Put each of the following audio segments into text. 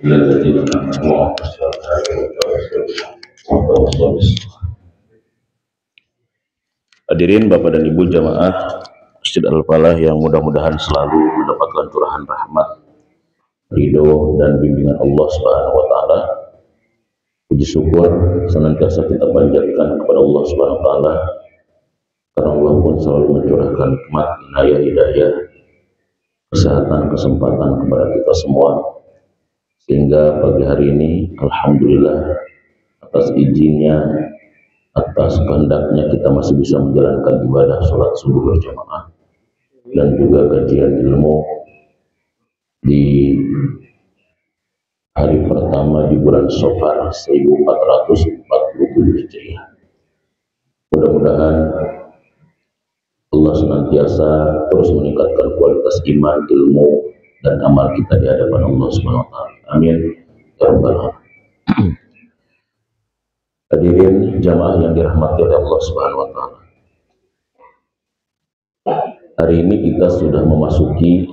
Hadirin Bapak dan Ibu jamaah Masjid Al-Falah yang mudah-mudahan selalu mendapatkan curahan rahmat, ridho dan bimbingan Allah Subhanahu wa taala. Puji syukur senantiasa kita panjatkan kepada Allah Subhanahu wa taala karena Allah pun selalu mencurahkan nikmat, inayah, hidayah, kesehatan, kesempatan kepada kita semua, sehingga pagi hari ini alhamdulillah atas izinnya, atas kehendaknya kita masih bisa menjalankan ibadah sholat subuh berjamaah dan juga kajian ilmu di hari pertama di bulan Safar 1447 Hijriah. Mudah-mudahan Allah senantiasa terus meningkatkan kualitas iman, ilmu, dan amal kita di hadapan Allah Subhanahu wa taala. Amin ya rabbal alamin. Hadirin jamaah yang dirahmati oleh Allah Subhanahu wa taala. Hari ini kita sudah memasuki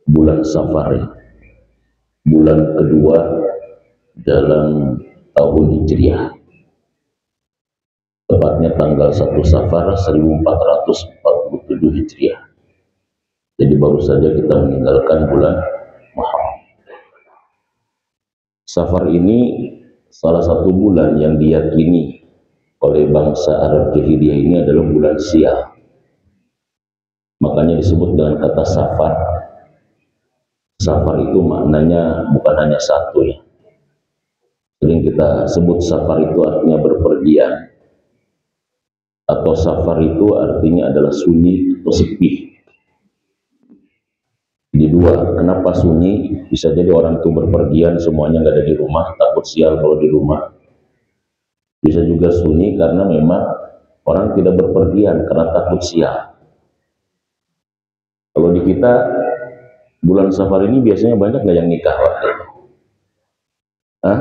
bulan Safar, bulan kedua dalam tahun Hijriah. Tepatnya tanggal 1 Safar 1447 Hijriah. Jadi baru saja kita meninggalkan bulan Muharram. Safar ini salah satu bulan yang diyakini oleh bangsa Arab Jahiliyah ini adalah bulan Sial. Makanya disebut dengan kata Safar. Safar itu maknanya bukan hanya satu ya. Sering kita sebut Safar itu artinya berpergian, atau Safar itu artinya adalah sunyi atau sepi. Jadi dua, kenapa sunyi? Bisa jadi orang itu berpergian semuanya nggak ada di rumah, takut sial kalau di rumah. Bisa juga sunyi karena memang orang tidak berpergian karena takut sial. Kalau di kita bulan Safar ini biasanya banyak nggak yang nikah waktu itu? Hah?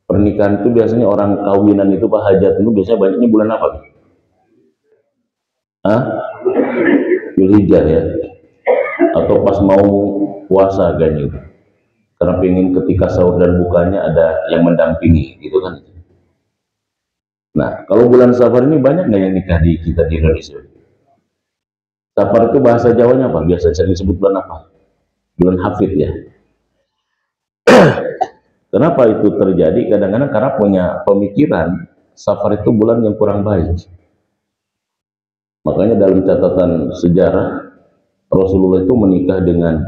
Pernikahan itu biasanya orang kawinan itu Pak Hajat itu biasanya banyaknya bulan apa? Dzulhijjah ya, atau pas mau puasa kayaknya gitu. Karena pengen ketika sahur dan bukanya ada yang mendampingi gitu kan. Nah, kalau bulan Safar ini banyak nggak yang nikah di kita di Indonesia? Safar itu bahasa Jawanya apa? Biasa sering disebut bulan apa? Bulan Hafid ya. Kenapa itu terjadi? Kadang-kadang karena punya pemikiran Safar itu bulan yang kurang baik. Makanya dalam catatan sejarah Rasulullah itu menikah dengan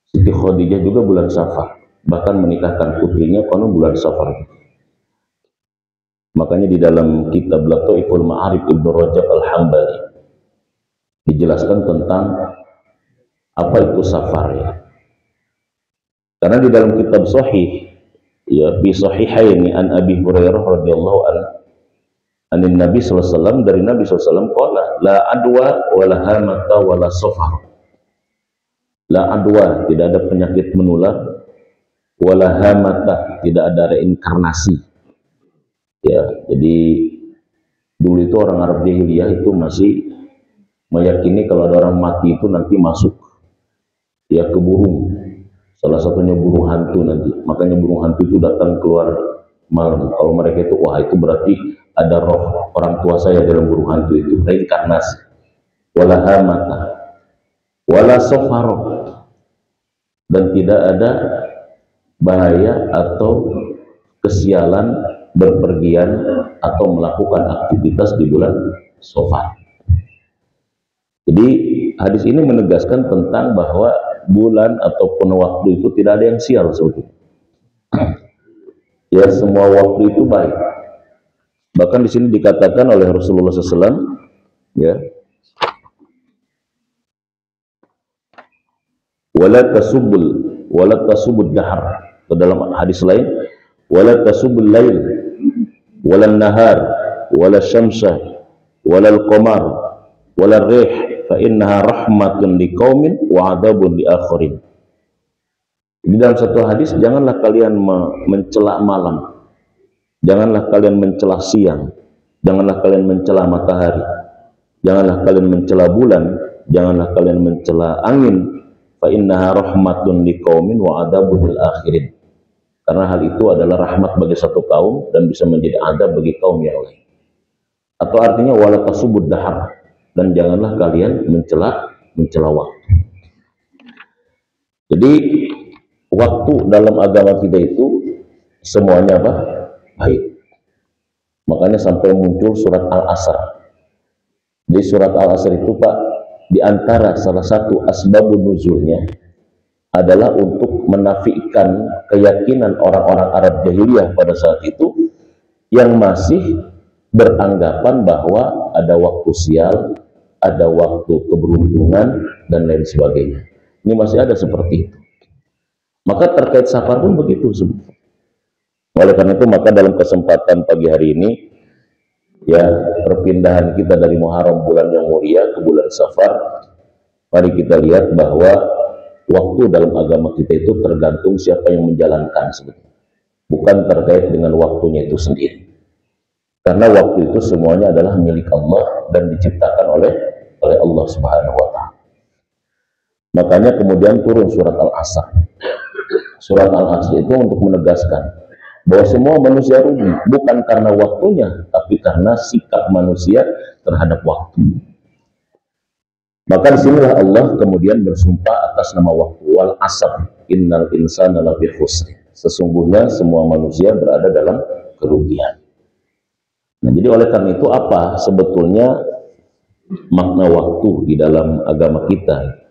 Siti Khadijah juga bulan Safar, bahkan menikahkan putrinya konon bulan Safar. Makanya di dalam kitab Lataiful Ma'arif Ibnu Rajab Al-Hambali dijelaskan tentang apa itu Safar ya. Karena di dalam kitab Sahih ya, bi Sahihaini an Abi Hurairah radhiyallahu anhu anin Nabi SAW, dari Nabi SAW qala la adwa wala hamata wala safar. La adwa, tidak ada penyakit menular, wala hamata, tidak ada reinkarnasi ya. Jadi dulu itu orang Arab Jahiliyah itu masih meyakini kalau ada orang mati itu nanti masuk ya ke burung, salah satunya burung hantu nanti. Makanya burung hantu itu datang keluar malam. Kalau mereka itu, wah itu berarti ada roh orang tua saya dalam burung hantu itu, reinkarnasi. Wala hamata wala safaro, dan tidak ada bahaya atau kesialan berpergian atau melakukan aktivitas di bulan Safar. Jadi hadis ini menegaskan tentang bahwa bulan ataupun waktu itu tidak ada yang sial sebetulnya. Ya, semua waktu itu baik. Bahkan di sini dikatakan oleh Rasulullah SAW, ya, wala tasubul dahar. Dalam hadis lain, wala tasubul lail, wala nahar, wala syamsa, wala al-qamar, wala rih, fa innaha rahmatun liqaumin wa adabun li akharin. Di dalam satu hadis, janganlah kalian mencela malam, janganlah kalian mencela siang, janganlah kalian mencela matahari, janganlah kalian mencela bulan, janganlah kalian mencela angin. fa innaha rahmatun liqaumin wa adabun lil akhirin. Karena hal itu adalah rahmat bagi satu kaum dan bisa menjadi adab bagi kaum yang lain. Atau artinya wala tasubud dahar, dan janganlah kalian mencela waktu. Jadi waktu dalam agama kita itu semuanya apa? Baik. Makanya sampai muncul surat Al-Asr. Di surat Al-Asr itu Pak, di antara salah satu asbabun nuzulnya adalah untuk menafikan keyakinan orang-orang Arab jahiliyah pada saat itu yang masih beranggapan bahwa ada waktu sial, ada waktu keberuntungan, dan lain sebagainya. Ini masih ada seperti itu. Maka terkait safar pun begitu. Oleh karena itu, maka dalam kesempatan pagi hari ini, ya, perpindahan kita dari Muharram bulan yang mulia ke bulan Safar, mari kita lihat bahwa waktu dalam agama kita itu tergantung siapa yang menjalankan sebenarnya, bukan terkait dengan waktunya itu sendiri. Karena waktu itu semuanya adalah milik Allah dan diciptakan oleh Allah Subhanahu wa Ta'ala. Makanya kemudian turun surat Al-Asr. Surat Al-Asr itu untuk menegaskan bahwa semua manusia rugi, bukan karena waktunya, tapi karena sikap manusia terhadap waktu. Maka disinilah Allah kemudian bersumpah atas nama waktu. Wal asr innal insana lafi khusr. Sesungguhnya semua manusia berada dalam kerugian. Nah, jadi oleh karena itu apa sebetulnya makna waktu di dalam agama kita?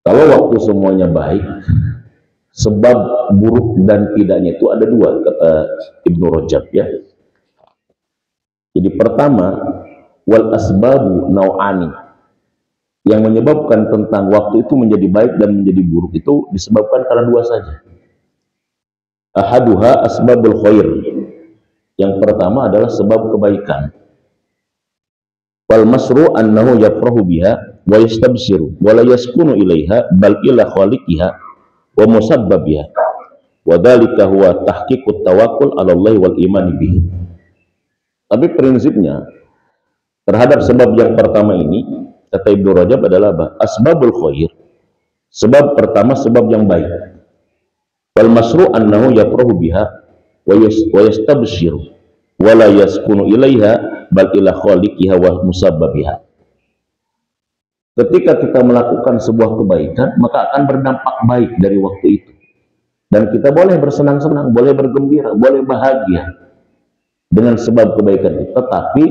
Kalau waktu semuanya baik, sebab buruk dan tidaknya itu ada dua, kata Ibnu Rajab, ya. Jadi pertama, wal asbabu nau'ani. Yang menyebabkan tentang waktu itu menjadi baik dan menjadi buruk itu disebabkan karena dua saja. Ahaduha asbabul khair. Yang pertama adalah sebab kebaikan. Wal masru annahu yafrahu biha wa yastabsiru wa la yaskunu ilaiha bal ila khaliqiha wa musabbabiha. Wa dzalika huwa tahqiqut tawakkul 'ala Allah wal iman bihi. Tapi prinsipnya terhadap sebab yang pertama ini, kata Ibnu Rajab, adalah apa? Asbabul khair. Sebab pertama sebab yang baik. Wal masru annahu yafrahu biha wa yastabshiru wa la yaskunu ilaiha bal ila khaliqiha wa musabbabiha. Ketika kita melakukan sebuah kebaikan, maka akan berdampak baik dari waktu itu. Dan kita boleh bersenang-senang, boleh bergembira, boleh bahagia dengan sebab kebaikan itu. Tetapi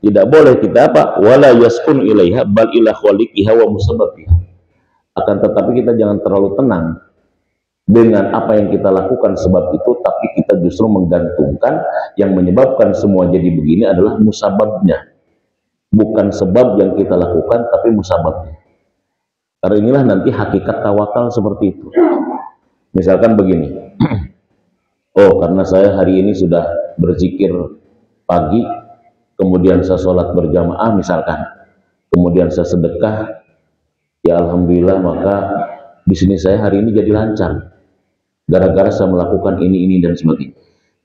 tidak boleh kita apa? Wala yaskun ilaiha bal ila khaliqiha wa musabbabiha. Akan tetapi kita jangan terlalu tenang dengan apa yang kita lakukan sebab itu, tapi kita justru menggantungkan yang menyebabkan semua jadi begini adalah musababnya. Bukan sebab yang kita lakukan, tapi musababnya. Karena inilah nanti hakikat tawakal seperti itu. Misalkan begini, oh karena saya hari ini sudah berzikir pagi, kemudian saya sholat berjamaah misalkan, kemudian saya sedekah, ya alhamdulillah, maka bisnis saya hari ini jadi lancar gara-gara saya melakukan ini dan sebagainya.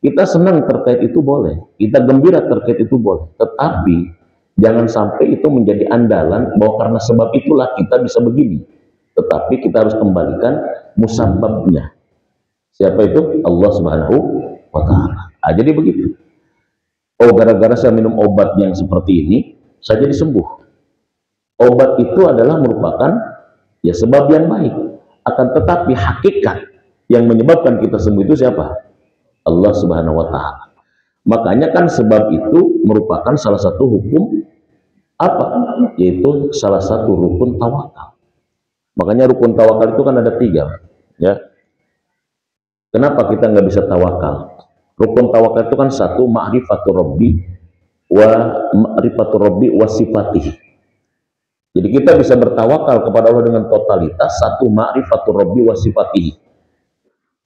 Kita senang terkait itu boleh, kita gembira terkait itu boleh, tetapi jangan sampai itu menjadi andalan bahwa karena sebab itulah kita bisa begini. Tetapi kita harus kembalikan musababnya. Siapa itu? Allah Subhanahu wa Ta'ala. Nah, jadi begitu. Oh, gara-gara saya minum obat yang seperti ini, saya jadi sembuh. Obat itu adalah merupakan ya sebab yang baik. Akan tetapi hakikat yang menyebabkan kita sembuh itu siapa? Allah Subhanahu wa Ta'ala. Makanya kan sebab itu merupakan salah satu hukum apa? Yaitu salah satu rukun tawakal. Makanya rukun tawakal itu kan ada 3, ya. Kenapa kita nggak bisa tawakal? Rukun tawakal itu kan satu, ma'rifatur rabbi wa sifatih. Jadi kita bisa bertawakal kepada Allah dengan totalitas. Satu, ma'rifatur rabbi wa sifatih.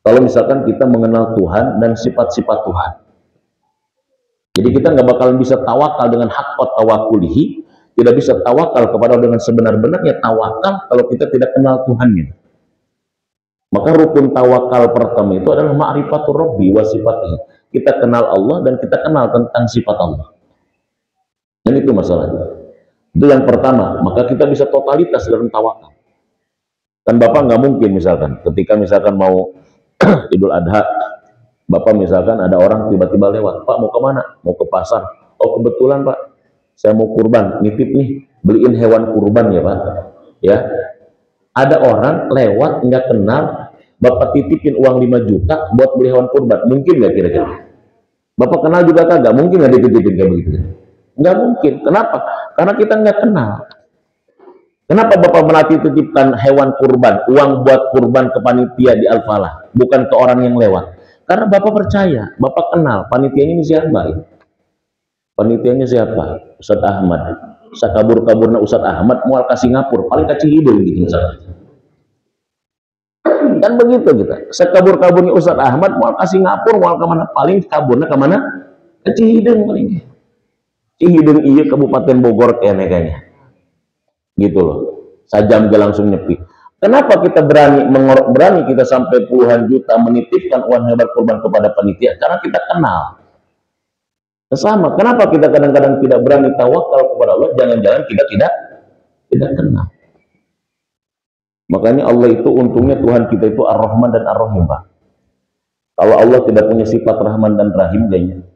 Kalau misalkan kita mengenal Tuhan dan sifat-sifat Tuhan. Jadi kita nggak bakalan bisa tawakal dengan haqqat tawakulihi. Tidak bisa tawakal kepada Allah dengan sebenar-benarnya tawakal kalau kita tidak kenal Tuhannya. Maka rukun tawakal pertama itu adalah ma'rifatur rabbi wa sifatih. Kita kenal Allah dan kita kenal tentang sifat Allah. Dan itu masalahnya. Itu yang pertama. Maka kita bisa totalitas dalam tawakal. Kan Bapak nggak mungkin misalkan, ketika misalkan mau Idul Adha, Bapak misalkan ada orang tiba-tiba lewat, Pak mau kemana? Mau ke pasar. Oh kebetulan Pak, saya mau kurban, nitip nih, beliin hewan kurban ya Pak. Ya, ada orang lewat nggak kenal, Bapak titipin uang 5 juta buat beli hewan kurban, mungkin nggak kira-kira? Bapak kenal juga kagak, mungkin nggak dititipin kayak begitu? Nggak mungkin. Kenapa? Karena kita nggak kenal. Kenapa Bapak melatih titipkan hewan kurban, uang buat kurban ke panitia di Al-Falah, bukan ke orang yang lewat? Karena Bapak percaya, Bapak kenal panitianya ini siapa? Panitianya siapa? Ustadz Ahmad. Sakabur-kaburna Ustadz Ahmad mual ke Singapura, paling ke Cihideng gitu misalnya. Kan begitu kita. Sakabur-kaburnya Ustadz Ahmad mual ke Singapura, mual ke mana? Paling kaburnya ke mana? Ke Cihideng paling. Cihideng iya Kabupaten Bogor kayaknya. Gitu loh, sajam dia langsung nyepi. Kenapa kita berani kita sampai puluhan juta menitipkan uang hewan kurban kepada panitia? Karena kita kenal. Sama, kenapa kita kadang-kadang tidak berani tawakal kepada Allah? Jangan-jangan kita tidak kenal. Makanya Allah itu untungnya Tuhan kita itu Ar-Rahman dan Ar-Rahim, Pak. Kalau Allah tidak punya sifat Rahman dan Rahim, kayaknya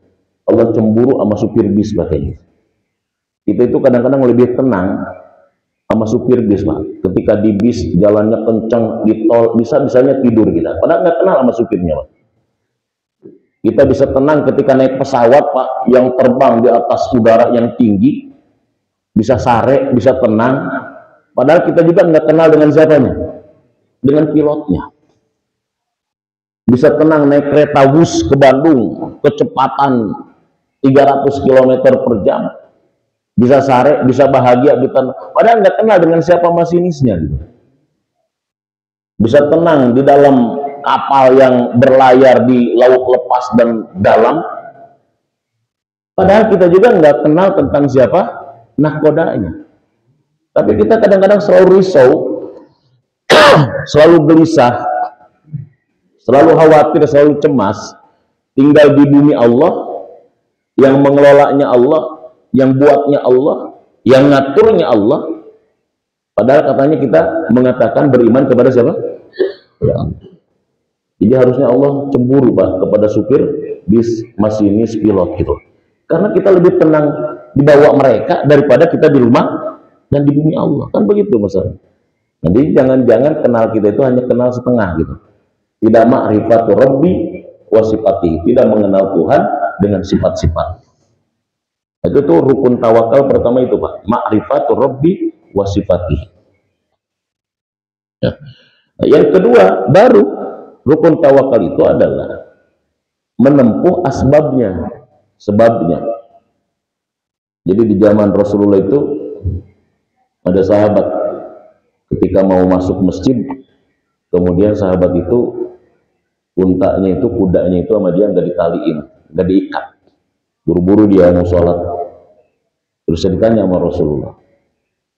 Allah cemburu sama supir bis katanya. Kita itu kadang-kadang lebih tenang sama supir bis, Pak. Ketika di bis jalannya kencang, di tol bisa-bisanya tidur kita, padahal nggak kenal sama supirnya, Pak. Kita bisa tenang ketika naik pesawat, Pak, yang terbang di atas udara yang tinggi, bisa sare, bisa tenang, padahal kita juga nggak kenal dengan siapanya, dengan pilotnya. Bisa tenang naik kereta bus ke Bandung, kecepatan 300 km per jam, bisa sare, bisa bahagia, padahal nggak kenal dengan siapa masinisnya gitu. Bisa tenang di dalam kapal yang berlayar di laut lepas dan dalam, padahal kita juga nggak kenal tentang siapa nahkodanya. Tapi kita kadang-kadang selalu risau, selalu gelisah, selalu khawatir, selalu cemas, tinggal di bumi Allah, yang mengelolanya Allah, yang buatnya Allah, yang ngaturnya Allah. Padahal katanya kita mengatakan beriman kepada siapa? Ya. Jadi harusnya Allah cemburu, Pak, kepada supir bis, masinis, pilot gitu. Karena kita lebih tenang dibawa mereka daripada kita di rumah dan di bumi Allah. Kan begitu masalah. Jadi jangan-jangan kenal kita itu hanya kenal setengah gitu. Tidak ma'rifatu Rabbi wa sifatihi, tidak mengenal Tuhan dengan sifat-sifat. Itu tuh rukun tawakal pertama itu, Pak. Ma'rifatu Rabbi wa sifatihi. Ya. Yang kedua, baru rukun tawakal itu adalah menempuh asbabnya, sebabnya. Jadi di zaman Rasulullah itu ada sahabat ketika mau masuk masjid, kemudian sahabat itu untanya itu, kudanya itu sama dia nggak ditaliin, nggak diikat. Buru-buru dia mau sholat. Terus saya ditanya sama Rasulullah,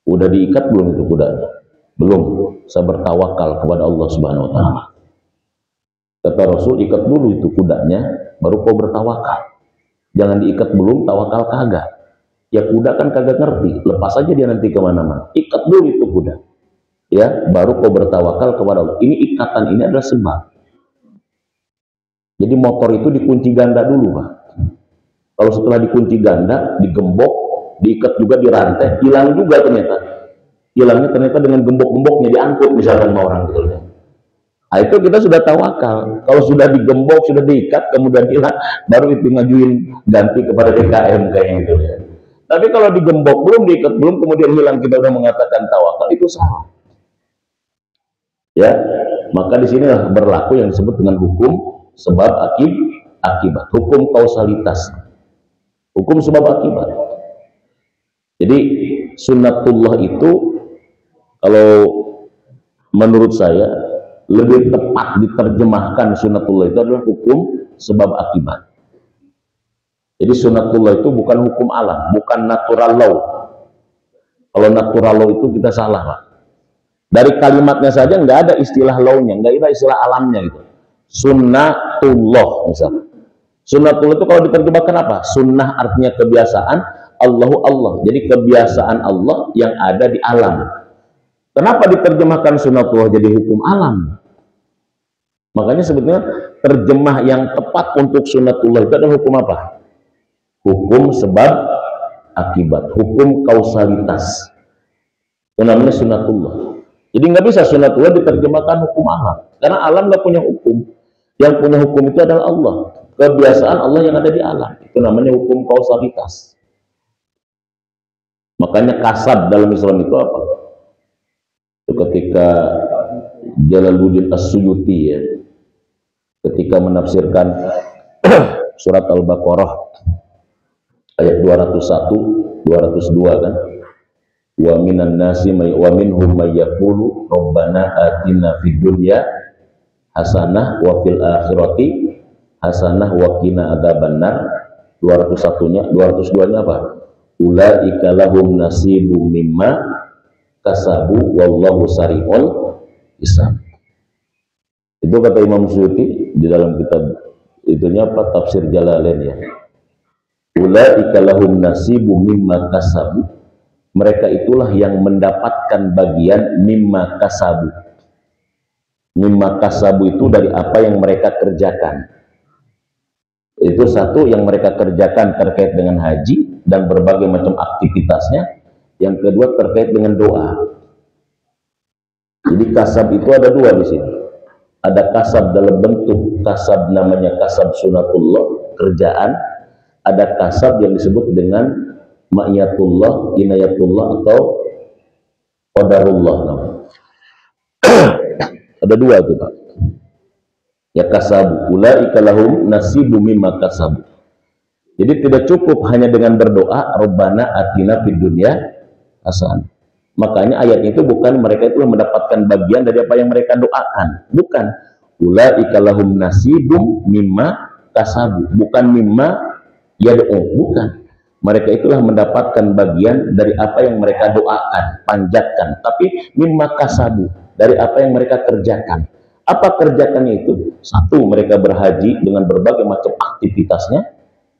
udah diikat belum itu kudanya? Belum. Saya bertawakal kepada Allah Subhanahu Wa Taala. Kata Rasul, ikat dulu itu kudanya, baru kau bertawakal. Jangan diikat belum, tawakal kagak. Ya kuda kan kagak ngerti, lepas aja dia nanti kemana-mana. Ikat dulu itu kuda, ya, baru kau bertawakal kepada Allah. Ini ikatan ini adalah sebab. Jadi motor itu dikunci ganda dulu, Pak. Kalau setelah dikunci ganda, digembok, diikat juga di rantai, hilang juga ternyata. Hilangnya ternyata dengan gembok-gemboknya, diangkut misalkan sama orang gitu. Nah, itu kita sudah tawakal. Kalau sudah digembok, sudah diikat, kemudian hilang, baru itu ngajuin ganti kepada DKM kayak gitu ya. Tapi kalau digembok belum, diikat belum, kemudian hilang, kita sudah mengatakan tawakal, itu salah. Ya, maka di sinilah berlaku yang disebut dengan hukum sebab akibat, hukum kausalitas, hukum sebab akibat. Jadi sunnatullah itu kalau menurut saya lebih tepat diterjemahkan sunnatullah itu adalah hukum sebab akibat. Jadi sunnatullah itu bukan hukum alam, bukan natural law. Kalau natural law itu kita salah, Pak. Dari kalimatnya saja nggak ada istilah law-nya, nggak ada istilah alamnya gitu. Sunnatullah misalnya. Sunnatullah itu kalau diterjemahkan apa? Sunnah artinya kebiasaan, Allahu Allah. Jadi kebiasaan Allah yang ada di alam. Kenapa diterjemahkan sunatullah jadi hukum alam? Makanya sebetulnya terjemah yang tepat untuk sunatullah itu adalah hukum apa? Hukum sebab akibat, hukum kausalitas. Itu namanya sunatullah. Jadi nggak bisa sunatullah diterjemahkan hukum alam, karena alam nggak punya hukum. Yang punya hukum itu adalah Allah. Kebiasaan Allah yang ada di alam. Itu namanya hukum kausalitas. Makanya kasab dalam Islam itu apa? Itu ketika Jalaluddin As-Suyuti ya, ketika menafsirkan surat Al-Baqarah ayat 201, 202 kan, wa minan nasi wa minhum may yaqulu rabbana atina fid dunya hasanah wa fil akhirati hasanah wa qina adzabannar. 201-nya, 202-nya apa? Ulaika lahum nasibum mimma kasabu wallahu sari'ul hisab. Itu kata Imam Suyuti di dalam kitab itunya apa, tafsir Jalalain ya. Ulaika lahum nasibum mimma kasabu. Mereka itulah yang mendapatkan bagian mimma kasabu. Mimma kasabu itu dari apa yang mereka kerjakan. Itu satu yang mereka kerjakan terkait dengan haji dan berbagai macam aktivitasnya. Yang kedua terkait dengan doa. Jadi kasab itu ada dua di sini. Ada kasab dalam bentuk kasab namanya kasab sunatullah, kerjaan. Ada kasab yang disebut dengan ma'iyatullah, inayatullah atau qadarullah. Ada dua itu Pak. Ya kasabu, ulaika lahum nasibu mimma kasabu. Jadi tidak cukup hanya dengan berdoa Rabbana atina fid dunya hasanah. Makanya ayat itu bukan mereka itu mendapatkan bagian dari apa yang mereka doakan, bukan. Ulaika lahum nasibum mimma kasabu, bukan mimma yad'u, bukan. Mereka itulah mendapatkan bagian dari apa yang mereka doakan, panjatkan, tapi mimma kasabu, dari apa yang mereka kerjakan. Apa kerjakannya itu? Satu, mereka berhaji dengan berbagai macam aktivitasnya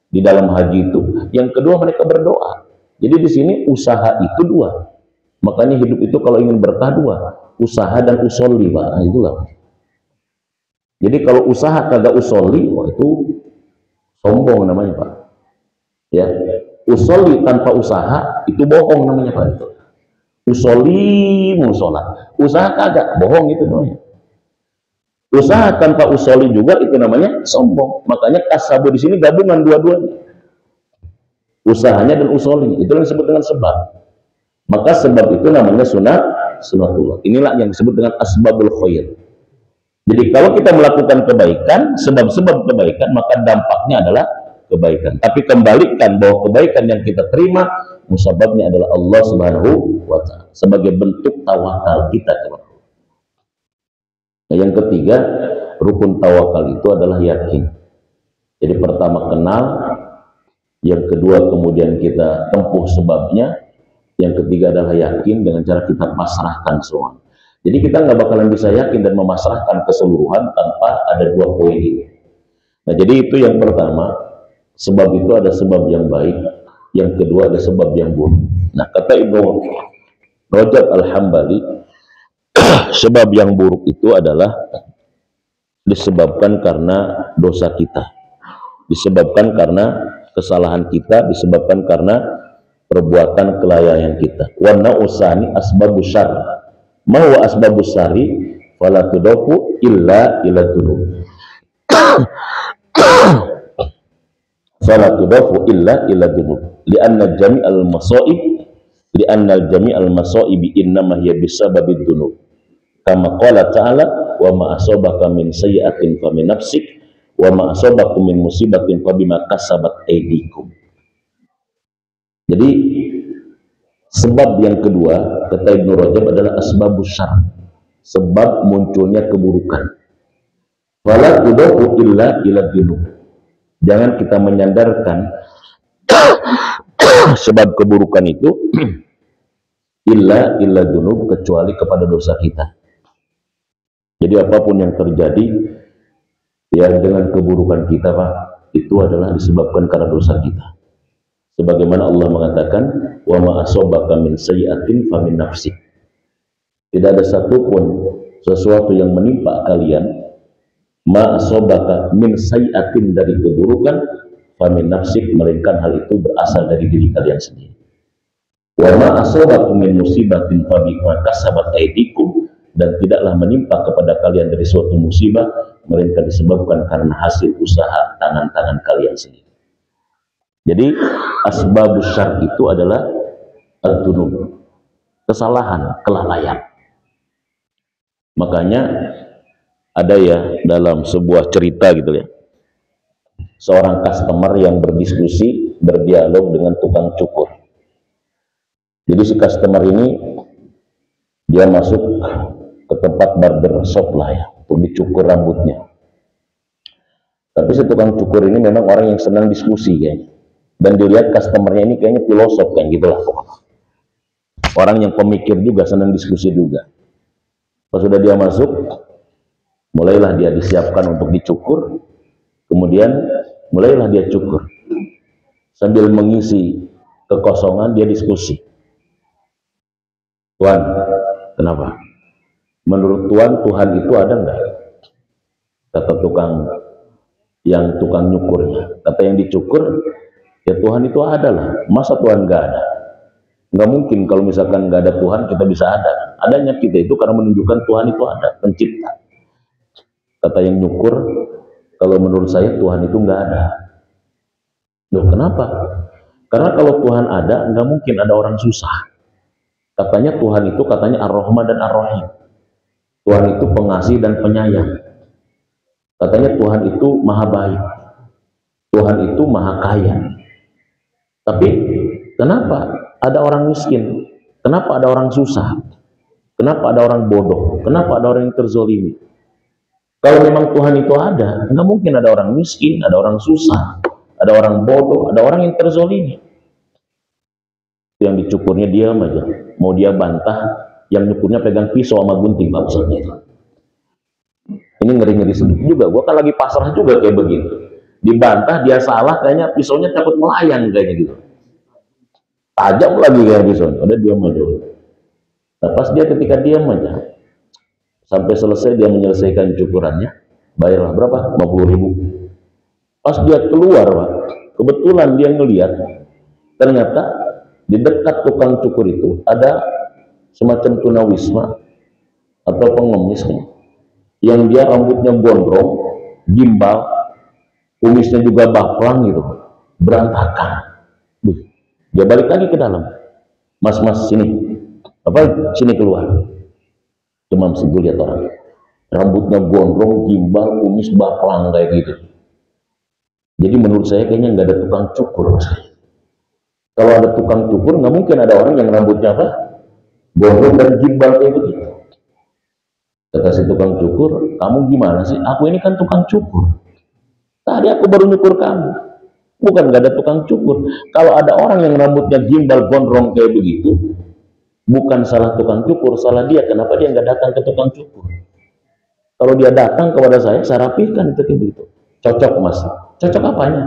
di dalam haji itu. Yang kedua, mereka berdoa. Jadi di sini usaha itu dua. Makanya hidup itu kalau ingin berkah dua, usaha dan usolli, Pak. Nah, itulah. Jadi kalau usaha kagak usolli, wah itu sombong namanya, Pak. Ya, usolli tanpa usaha itu bohong namanya, Pak. Itu. Usolli musola, usaha kagak, bohong itu namanya. Usaha tanpa usoli juga itu namanya sombong. Makanya kasabu di sini gabungan dua-duanya. Usahanya dan usoli itu yang disebut dengan sebab. Maka sebab itu namanya sunatullah. Inilah yang disebut dengan asbabul khair. Jadi kalau kita melakukan kebaikan, sebab-sebab kebaikan, maka dampaknya adalah kebaikan. Tapi kembalikan bahwa kebaikan yang kita terima, musababnya adalah Allah Subhanahu wa Ta'ala sebagai bentuk tawakal kita kepada Allah. Nah, yang ketiga, rukun tawakal itu adalah yakin. Jadi pertama kenal, yang kedua kemudian kita tempuh sebabnya, yang ketiga adalah yakin dengan cara kita pasrahkan semua. Jadi kita nggak bakalan bisa yakin dan memasrahkan keseluruhan tanpa ada dua poin ini. Nah, jadi itu yang pertama, sebab itu ada sebab yang baik, yang kedua ada sebab yang buruk. Nah, kata Ibnu Rajab Al-Hambali, sebab yang buruk itu adalah disebabkan karena dosa kita, disebabkan karena kesalahan kita, disebabkan karena perbuatan kelalaian kita. Wa na'usani asbabus syarr. Ma huwa asbabus syarri fala tudafu illa ila dzunub. Fala tudafu illa ila dzunub. Li'anna jami'al masa'ib innama hiya bisababid dzunub. Kama qala ta'ala wa ma asabaka min sayyi'atin fa min nafsik wa ma asabakum min musibatin fa bima kasabat aydikum. Jadi sebab yang kedua kata Ibnu Rajab adalah asbabus syarr, sebab munculnya keburukan. Fala tudafu illa ila dzunub. Jangan kita menyandarkan sebab keburukan itu illa dzunub, kecuali kepada dosa kita. Jadi apapun yang terjadi ya dengan keburukan kita, Pak, itu adalah disebabkan karena dosa kita. Sebagaimana Allah mengatakan, wa ma asobaka min sayyi'atin fa min nafsik. Tidak ada satupun sesuatu yang menimpa kalian, ma asobaka min sayiatin, dari keburukan, famin nafsik, melainkan hal itu berasal dari diri kalian sendiri. Wa ma asobakum min musibatin fabima kasabat aydikum, dan tidaklah menimpa kepada kalian dari suatu musibah melainkan disebabkan karena hasil usaha tangan-tangan kalian sendiri. Jadi asbabus syarr itu adalah ad-dunub, kesalahan, kelalaian. Makanya ada ya dalam sebuah cerita gitu ya, seorang customer yang berdiskusi, berdialog dengan tukang cukur. Jadi si customer ini dia masuk ke tempat barber shop lah ya, untuk dicukur rambutnya. Tapi si tukang cukur ini memang orang yang senang diskusi kayaknya. Dan dilihat customernya ini kayaknya filosof kan gitu lah. Orang yang pemikir juga, senang diskusi juga. Pas sudah dia masuk, mulailah dia disiapkan untuk dicukur, kemudian mulailah dia cukur. Sambil mengisi kekosongan dia diskusi. Tuan, kenapa? Menurut Tuan, Tuhan itu ada enggak? Kata tukang nyukurnya. Kata yang dicukur, ya Tuhan itu ada lah. Masa Tuhan enggak ada? Enggak mungkin kalau misalkan enggak ada Tuhan kita bisa ada. Adanya kita itu karena menunjukkan Tuhan itu ada, pencipta. Kata yang nyukur, kalau menurut saya Tuhan itu enggak ada. Loh, kenapa? Karena kalau Tuhan ada, enggak mungkin ada orang susah. Katanya Tuhan itu katanya Ar-Rahman dan Ar-Rahim. Tuhan itu pengasih dan penyayang. Katanya Tuhan itu maha baik. Tuhan itu maha kaya. Tapi kenapa ada orang miskin? Kenapa ada orang susah? Kenapa ada orang bodoh? Kenapa ada orang yang terzolimi? Kalau memang Tuhan itu ada, nggak mungkin ada orang miskin, ada orang susah, ada orang bodoh, ada orang yang terzolimi. Yang dicukurnya diam aja, mau dia bantah, yang nyukurnya pegang pisau sama gunting maksudnya. Ini ngeri-ngeri sedikit juga. Gua kan lagi pasrah juga kayak begitu. Dibantah dia salah, kayaknya pisaunya takut melayang kayaknya gitu. Tajam lagi kayak pisaunya, udah diam aja. Nah, pas dia ketika diam aja, sampai selesai dia menyelesaikan cukurannya, bayarlah berapa? 50.000. Pas dia keluar, Pak, kebetulan dia ngelihat ternyata di dekat tukang cukur itu ada semacam tunawisma atau pengemis yang dia rambutnya gondrong, gimbal, kumisnya juga baplang gitu, berantakan. Dia balik lagi ke dalam. Mas sini, sini keluar. Cuma mesti gue lihat orang, rambutnya gondrong, gimbal, kumis baplang kayak gitu. Jadi menurut saya kayaknya nggak ada tukang cukur, Mas. Kalau ada tukang cukur, nggak mungkin ada orang yang rambutnya apa? Gondrong dan gimbal kayak begitu. Kata si tukang cukur, kamu gimana sih? Aku ini kan tukang cukur. Tadi aku baru nyukur kamu. Bukan nggak ada tukang cukur. Kalau ada orang yang rambutnya gimbal, gondrong kayak begitu, bukan salah tukang cukur, salah dia. Kenapa dia nggak datang ke tukang cukur? Kalau dia datang kepada saya rapikan itu kayak begitu. Cocok, Mas. Cocok apanya?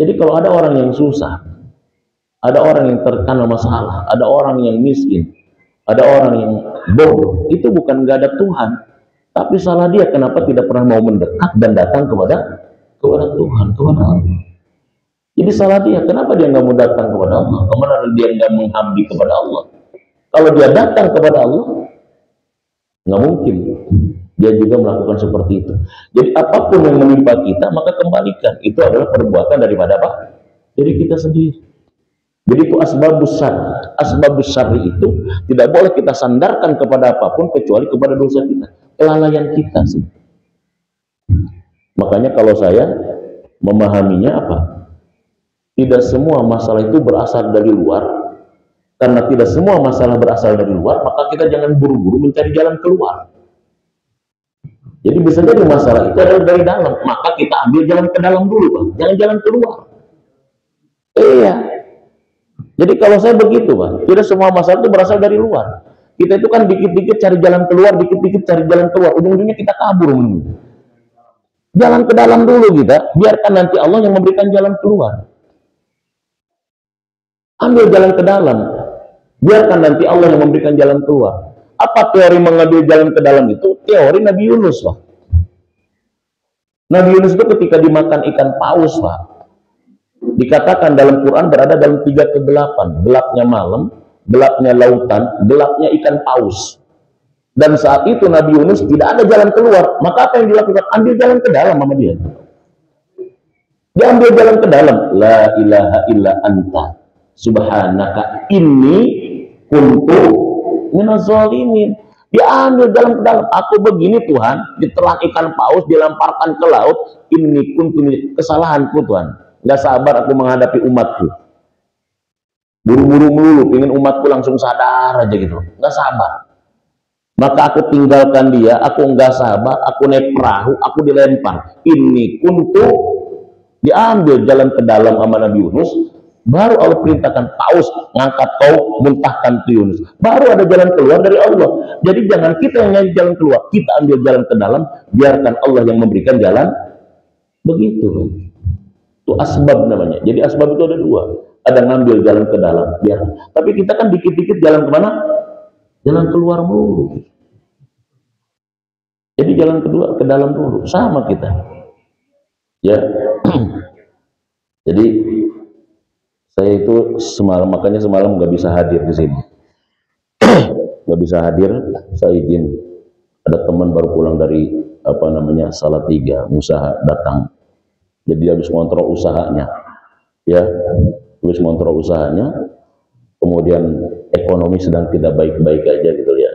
Jadi kalau ada orang yang susah, ada orang yang terkena masalah, ada orang yang miskin, ada orang yang bodoh, itu bukan nggak ada Tuhan, tapi salah dia kenapa tidak pernah mau mendekat dan datang kepada Tuhan, kepada Allah. Jadi salah dia, kenapa dia nggak mau datang kepada Allah? Kemana dia nggak mengabdi kepada Allah? Kalau dia datang kepada Allah, nggak mungkin dia juga melakukan seperti itu. Jadi apapun yang menimpa kita, maka kembalikan. Itu adalah perbuatan daripada apa? Dari kita sendiri. Jadi itu asbabus syarr. Asbabus syarr itu tidak boleh kita sandarkan kepada apapun kecuali kepada dosa kita, kelalaian kita sih. Makanya kalau saya memahaminya apa? Tidak semua masalah itu berasal dari luar. Karena tidak semua masalah berasal dari luar, maka kita jangan buru-buru mencari jalan keluar. Jadi bisa jadi masalah itu adalah dari dalam, maka kita ambil jalan ke dalam dulu, Pak. Jangan jalan keluar. Iya. Jadi kalau saya begitu, Pak, tidak semua masalah itu berasal dari luar. Kita itu kan dikit-dikit cari jalan keluar, dikit-dikit cari jalan keluar, ujung-ujungnya kita kabur. Jalan ke dalam dulu kita, biarkan nanti Allah yang memberikan jalan keluar. Ambil jalan ke dalam, biarkan nanti Allah yang memberikan jalan keluar. Apa teori mengambil jalan ke dalam itu? Teori Nabi Yunus, Pak. Nabi Yunus itu ketika dimakan ikan paus, Pak, dikatakan dalam Quran berada dalam 3 kegelapan. Gelapnya malam, gelapnya lautan, gelapnya ikan paus. Dan saat itu Nabi Yunus tidak ada jalan keluar. Maka apa yang dilakukan? Ambil jalan ke dalam sama dia. Dia ambil jalan ke dalam. La ilaha illa anta subhanaka inni kuntu minaz zalimin. Dia ambil jalan ke dalam. Aku begini Tuhan, ditelan ikan paus, dilemparkan ke laut. Ini kuntu, kesalahanku Tuhan. Gak sabar aku menghadapi umatku. Buru-buru melulu, pengen umatku langsung sadar aja gitu. Gak sabar. Maka aku tinggalkan dia, aku nggak sabar, aku naik perahu, aku dilempar. Ini kuntu, diambil jalan ke dalam sama Nabi Yunus. Baru Allah perintahkan paus, ngangkat kau, muntahkan tu Yunus. Baru ada jalan keluar dari Allah. Jadi jangan kita yang nyari jalan keluar, kita ambil jalan ke dalam, biarkan Allah yang memberikan jalan. Begitu. Itu asbab namanya. Jadi asbab itu ada dua. Ada ngambil jalan ke dalam, biar. Tapi kita kan dikit-dikit jalan kemana? Jalan keluar mulu. Jadi jalan kedua ke dalam dulu, sama kita. Ya. Jadi saya itu semalam, makanya semalam nggak bisa hadir di sini. Nggak bisa hadir, saya izin. Ada teman baru pulang dari Salatiga, usaha datang. Jadi habis ngontrol usahanya. Ya, habis ngontrol usahanya. Kemudian ekonomi sedang tidak baik-baik aja gitu ya.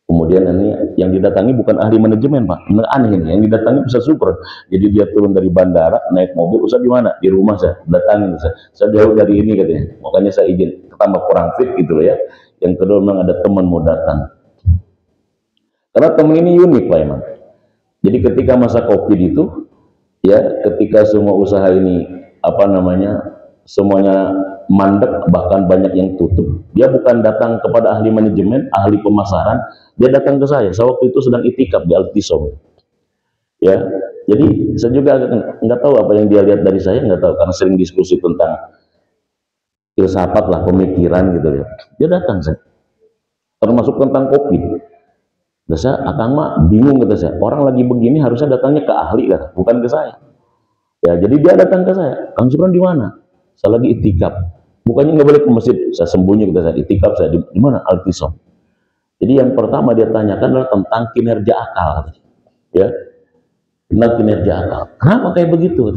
Kemudian ini yang didatangi bukan ahli manajemen, Pak. Aneh ini, yang didatangi bisa super. Jadi dia turun dari bandara, naik mobil, Ustaz di mana? Di rumah saya, datangin saya jauh dari ini katanya. Makanya saya izin, tambah kurang fit gitu loh ya. Yang kedua memang ada teman mau datang. Karena teman ini unik Pak emang. Jadi ketika masa Covid itu, ya ketika semua usaha ini semuanya mandek, bahkan banyak yang tutup. Dia bukan datang kepada ahli manajemen, ahli pemasaran, dia datang ke saya. Saya waktu itu sedang itikaf di Altisom. Ya, jadi saya juga nggak tahu apa yang dia lihat dari saya, nggak tahu karena sering diskusi tentang filsafat lah, pemikiran gitu ya. Dia datang saya, termasuk tentang kopi. Dan saya, akang mah bingung kata saya. Orang lagi begini harusnya datangnya ke ahli kan, bukan ke saya. Ya, jadi dia datang ke saya. Kang Supran di mana? Saya lagi itikaf. Bukannya nggak boleh ke masjid, saya sembunyi kita saya itikaf, saya di mana? Altisom. Jadi yang pertama dia tanyakan adalah tentang kinerja akal, ya, tentang kinerja akal. Kenapa kayak begitu?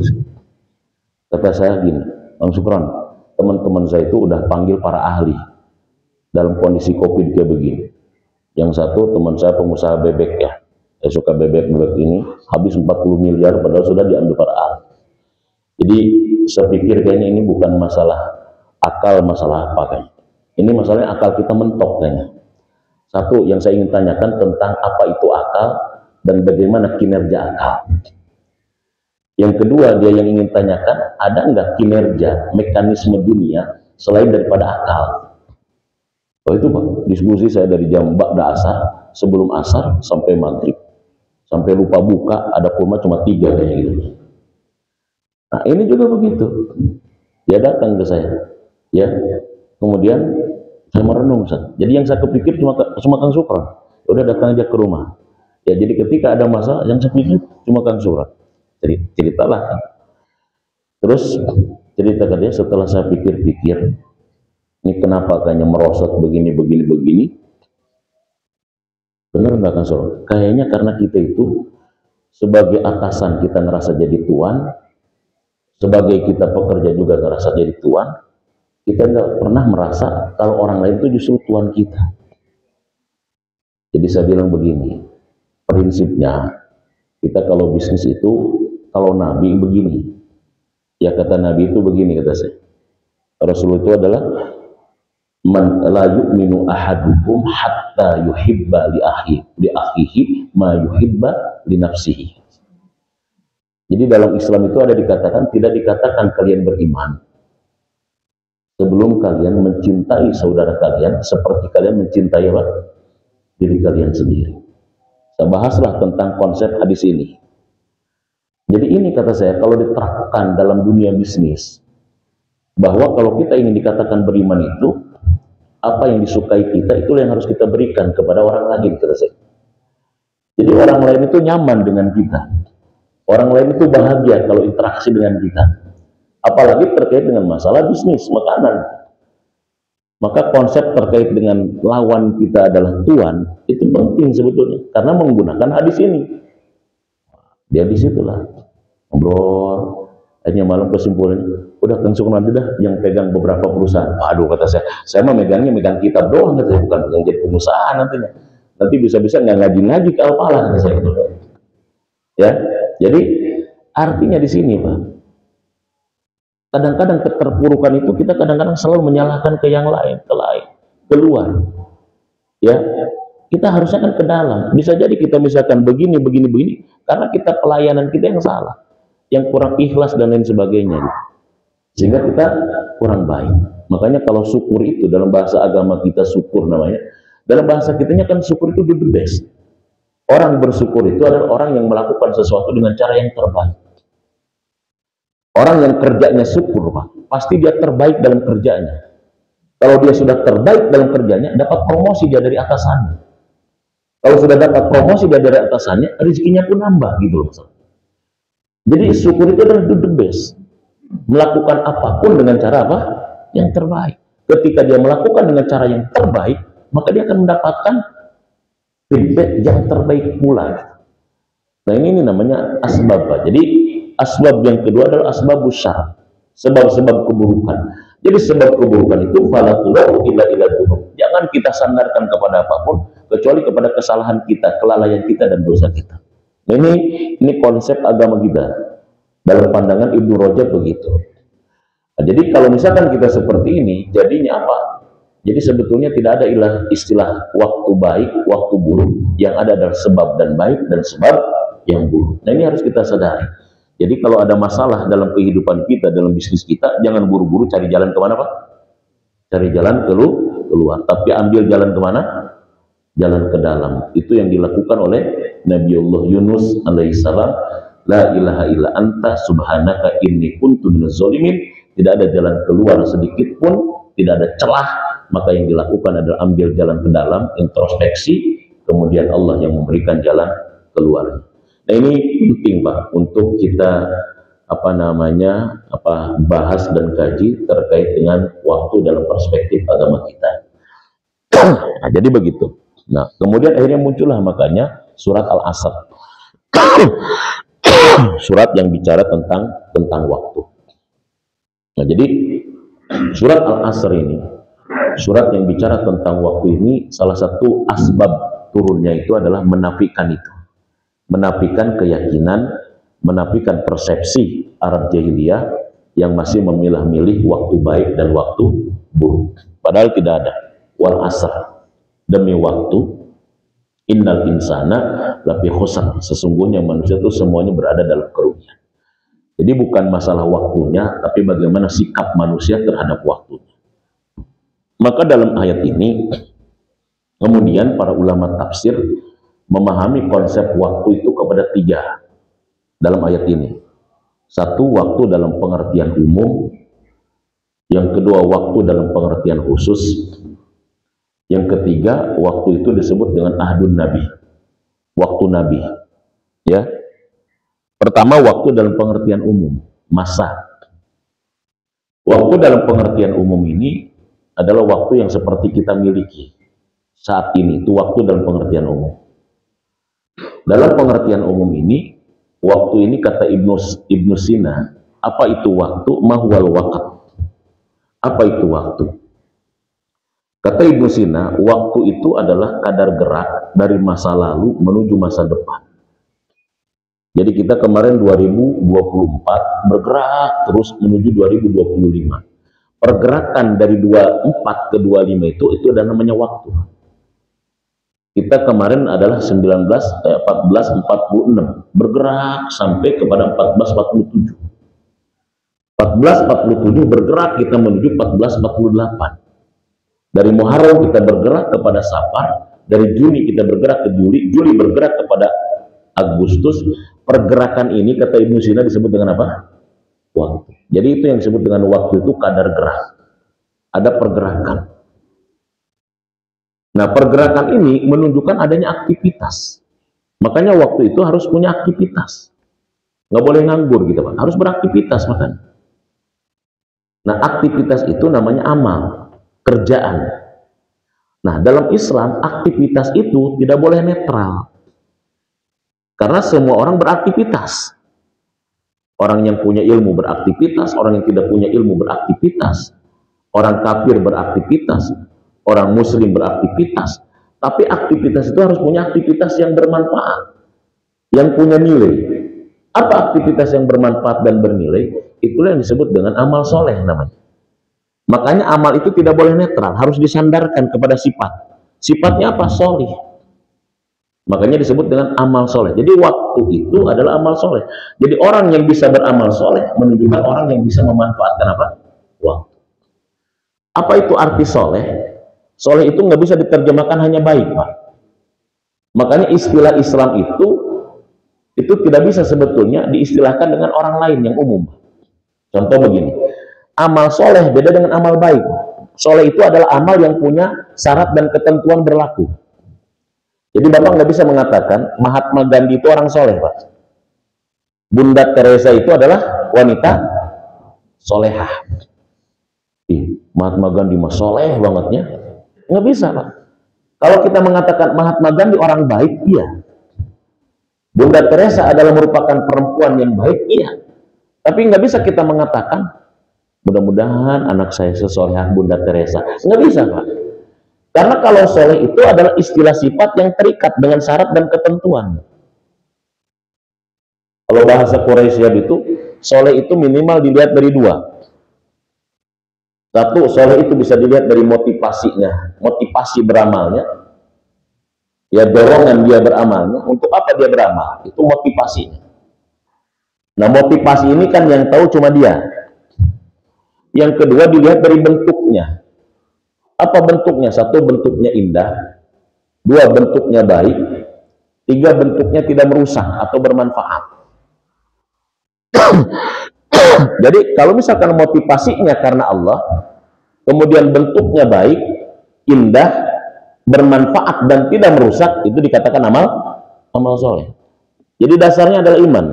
Kata saya gini, Bang Supran, teman-teman saya itu udah panggil para ahli dalam kondisi COVID kayak begini. Yang satu teman saya pengusaha bebek ya, saya suka bebek ini habis 40 miliar padahal sudah diambil para ahli. Jadi saya pikir kayaknya ini bukan masalah akal, masalah apa kayaknya. Ini masalahnya akal kita mentok kayaknya. Satu yang saya ingin tanyakan tentang apa itu akal dan bagaimana kinerja akal. Yang kedua dia yang ingin tanyakan, ada enggak kinerja mekanisme dunia selain daripada akal. Oh itu Pak, diskusi saya dari jam ba'da asar, sebelum asar sampai maghrib. Sampai lupa buka, ada kurma cuma 3 kayak gitu. Nah ini juga begitu. Dia datang ke saya, ya. Kemudian saya merenung, Ustaz. Jadi yang saya kepikir cuma Kang Supran. Udah datang aja ke rumah. Ya jadi ketika ada masalah, yang saya pikir cuma Kang Supran. Jadi ceritalah. Terus cerita ke dia setelah saya pikir-pikir, ini kenapa kayaknya merosot begini. Benar nggak Kang Supran? Kayaknya karena kita itu sebagai atasan kita ngerasa jadi tuan, sebagai kita pekerja juga ngerasa jadi tuan, kita nggak pernah merasa kalau orang lain itu justru tuan kita. Jadi saya bilang begini, prinsipnya kita kalau bisnis itu, kalau Nabi begini, ya kata Nabi itu begini kata saya. Rasul itu adalah man la yu'minu ahadukum hatta yuhibba li akhihi ma yuhibba li nafsihi. Jadi dalam Islam itu ada dikatakan, tidak dikatakan kalian beriman sebelum kalian mencintai saudara kalian seperti kalian mencintai apa? Diri kalian sendiri. Saya bahaslah tentang konsep hadis ini. Jadi ini kata saya, kalau diterapkan dalam dunia bisnis, bahwa kalau kita ingin dikatakan beriman itu, apa yang disukai kita, itulah yang harus kita berikan kepada orang lain, kata saya. Jadi orang lain itu nyaman dengan kita, orang lain itu bahagia kalau interaksi dengan kita, apalagi terkait dengan masalah bisnis makanan. Maka konsep terkait dengan lawan kita adalah Tuhan itu penting sebetulnya, karena menggunakan hadis ini. Dia disitulah ngobrol, akhirnya malam kesimpulannya, udah langsung nanti dah yang pegang beberapa perusahaan. Aduh, kata saya mah megangnya megang kitab doang, kata saya, bukan yang jadi pengusaha nantinya. Nanti bisa-bisa nggak ngaji-ngaji ke Al-Falah, kata saya. Ya, jadi artinya di sini, Pak, kadang-kadang keterpurukan itu kita kadang-kadang selalu menyalahkan ke yang lain, ke luar. Ya, kita harusnya kan ke dalam. Bisa jadi kita misalkan begini, karena kita pelayanan kita yang salah, yang kurang ikhlas dan lain sebagainya, gitu. Sehingga kita kurang baik. Makanya kalau syukur itu dalam bahasa agama kita syukur namanya, dalam bahasa kitanya kan syukur itu the best. Orang bersyukur itu adalah orang yang melakukan sesuatu dengan cara yang terbaik. Orang yang kerjanya syukur, Pak, pasti dia terbaik dalam kerjanya. Kalau dia sudah terbaik dalam kerjanya, dapat promosi dia dari atasannya. Kalau sudah dapat promosi dia dari atasannya, rezekinya pun nambah, gitu loh. Jadi syukur itu adalah the best. Melakukan apapun dengan cara apa? Yang terbaik. Ketika dia melakukan dengan cara yang terbaik, maka dia akan mendapatkan feedback yang terbaik pula. Nah, ini namanya asbab, Pak. Jadi asbab yang kedua adalah asbabus syarr, sebab-sebab keburukan. Jadi sebab keburukan itu falatullahu illa dzunub. Jangan kita sandarkan kepada apapun kecuali kepada kesalahan kita, kelalaian kita dan dosa kita. Nah, ini konsep agama kita. Dalam pandangan Ibnu Rajab begitu. Nah, jadi kalau misalkan kita seperti ini, jadinya apa? Jadi sebetulnya tidak ada istilah waktu baik, waktu buruk. Yang ada adalah sebab dan baik dan sebab yang buruk. Nah, ini harus kita sadari. Jadi kalau ada masalah dalam kehidupan kita, dalam bisnis kita, jangan buru-buru cari jalan kemana, Pak? Cari jalan keluar. Tapi ambil jalan kemana? Jalan ke dalam. Itu yang dilakukan oleh Nabiullah Yunus alaihissalam. La ilaha illa anta subhanaka inni kuntu minaz zalimin. Tidak ada jalan keluar sedikit pun, tidak ada celah. Maka yang dilakukan adalah ambil jalan ke dalam, introspeksi, kemudian Allah yang memberikan jalan keluar. Nah, ini penting, Pak, untuk kita bahas dan kaji terkait dengan waktu dalam perspektif agama kita. Nah, jadi begitu. Nah, kemudian akhirnya muncullah makanya surat Al-Asr. Surat yang bicara tentang waktu. Nah, jadi surat Al-Asr ini, surat yang bicara tentang waktu ini, salah satu asbab turunnya itu adalah menafikan itu. Menafikan keyakinan, menafikan persepsi Arab jahiliyah yang masih memilah-milih waktu baik dan waktu buruk. Padahal tidak ada. Wal asr, demi waktu, innal insana lafi khusr, sesungguhnya manusia itu semuanya berada dalam kerugian. Jadi bukan masalah waktunya, tapi bagaimana sikap manusia terhadap waktunya. Maka dalam ayat ini, kemudian para ulama tafsir memahami konsep waktu itu kepada tiga dalam ayat ini. Satu, waktu dalam pengertian umum. Yang kedua, waktu dalam pengertian khusus. Yang ketiga, waktu itu disebut dengan ahdun nabi, waktu nabi. Ya, pertama, waktu dalam pengertian umum, masa. Waktu dalam pengertian umum ini adalah waktu yang seperti kita miliki saat ini. Itu waktu dalam pengertian umum. Dalam pengertian umum ini, waktu ini kata Ibnu Sina, apa itu waktu? Mahwal waqt. Apa itu waktu? Kata Ibnu Sina, waktu itu adalah kadar gerak dari masa lalu menuju masa depan. Jadi kita kemarin 2024 bergerak terus menuju 2025. Pergerakan dari 24 ke 25 itu adalah namanya waktu. Kita kemarin adalah 1446, bergerak sampai kepada 1447. 1447 bergerak kita menuju 1448. Dari Muharram kita bergerak kepada Safar, dari Juni kita bergerak ke Juli, Juli bergerak kepada Agustus. Pergerakan ini kata Ibnu Sina disebut dengan apa? Waktu. Jadi itu yang disebut dengan waktu, itu kadar gerak. Ada pergerakan. Nah, pergerakan ini menunjukkan adanya aktivitas. Makanya waktu itu harus punya aktivitas. Nggak boleh nganggur gitu Pak. Harus beraktivitas makanya. Nah, aktivitas itu namanya amal, kerjaan. Nah, dalam Islam aktivitas itu tidak boleh netral. Karena semua orang beraktivitas. Orang yang punya ilmu beraktivitas, orang yang tidak punya ilmu beraktivitas. Orang kafir beraktivitas, orang muslim beraktivitas. Tapi aktivitas itu harus punya aktivitas yang bermanfaat, yang punya nilai. Apa aktivitas yang bermanfaat dan bernilai? Itulah yang disebut dengan amal soleh namanya. Makanya amal itu tidak boleh netral, harus disandarkan kepada sifat. Sifatnya apa? Soleh. Makanya disebut dengan amal soleh. Jadi waktu itu adalah amal soleh. Jadi orang yang bisa beramal soleh menunjukkan orang yang bisa memanfaatkan apa? Waktu. Apa itu arti soleh? Soleh itu nggak bisa diterjemahkan hanya baik, Pak. Makanya istilah Islam itu tidak bisa sebetulnya diistilahkan dengan orang lain yang umum. Contoh begini, amal soleh beda dengan amal baik. Soleh itu adalah amal yang punya syarat dan ketentuan berlaku. Jadi Bapak nggak bisa mengatakan Mahatma Gandhi itu orang soleh, Pak. Bunda Teresa itu adalah wanita solehah. Mahatma Gandhi mah soleh bangetnya. Nggak bisa, Pak. Kalau kita mengatakan Mahatma Gandhi orang baik, iya. Bunda Teresa adalah merupakan perempuan yang baik, iya. Tapi nggak bisa kita mengatakan mudah-mudahan anak saya sesolehah Bunda Teresa. Nggak bisa, Pak. Karena kalau soleh itu adalah istilah sifat yang terikat dengan syarat dan ketentuan. Kalau bahasa Quraisy itu, soleh itu minimal dilihat dari dua. Satu, soleh itu bisa dilihat dari motivasinya, motivasi beramalnya, ya dorongan dia beramalnya. Untuk apa dia beramal? Itu motivasinya. Nah, motivasi ini kan yang tahu cuma dia. Yang kedua dilihat dari bentuknya. Apa bentuknya? Satu, bentuknya indah. Dua, bentuknya baik. Tiga, bentuknya tidak merusak atau bermanfaat. Jadi kalau misalkan motivasinya karena Allah, kemudian bentuknya baik, indah, bermanfaat dan tidak merusak, itu dikatakan amal soleh. Jadi dasarnya adalah iman.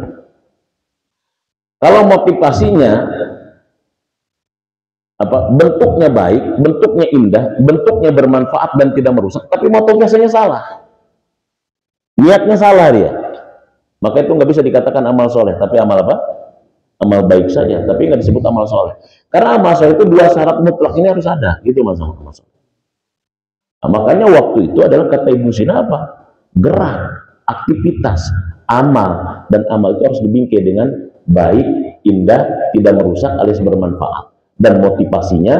Kalau motivasinya bentuknya baik, bentuknya indah, bentuknya bermanfaat dan tidak merusak, tapi motivasinya salah, niatnya salah dia, maka itu nggak bisa dikatakan amal soleh. Tapi amal apa? Amal baik saja, tapi nggak disebut amal soleh. Karena amal soleh itu dua syarat mutlak ini harus ada, gitu masalah amal soleh. Nah, makanya waktu itu adalah kata Ibnu Sina apa? Gerak, aktivitas, amal, dan amal itu harus dibingkai dengan baik, indah, tidak merusak alias bermanfaat, dan motivasinya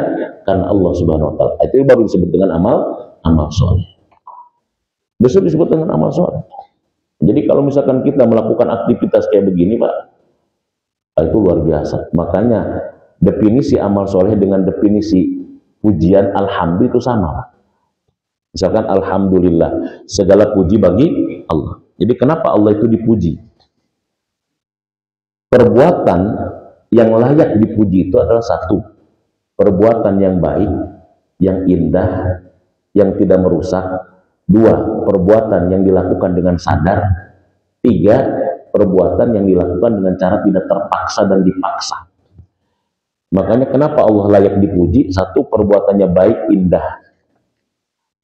karena Allah Subhanahu Wa Taala. Itu baru disebut dengan amal soleh. Besok disebut dengan amal soleh. Jadi kalau misalkan kita melakukan aktivitas kayak begini, Pak, itu luar biasa. Makanya definisi amal soleh dengan definisi pujian alhamdulillah itu sama, Pak. Misalkan alhamdulillah, segala puji bagi Allah. Jadi kenapa Allah itu dipuji? Perbuatan yang layak dipuji itu adalah satu, perbuatan yang baik, yang indah, yang tidak merusak. Dua, perbuatan yang dilakukan dengan sadar. Tiga, perbuatan yang dilakukan dengan cara tidak terpaksa dan dipaksa. Makanya kenapa Allah layak dipuji? Satu, perbuatannya baik, indah.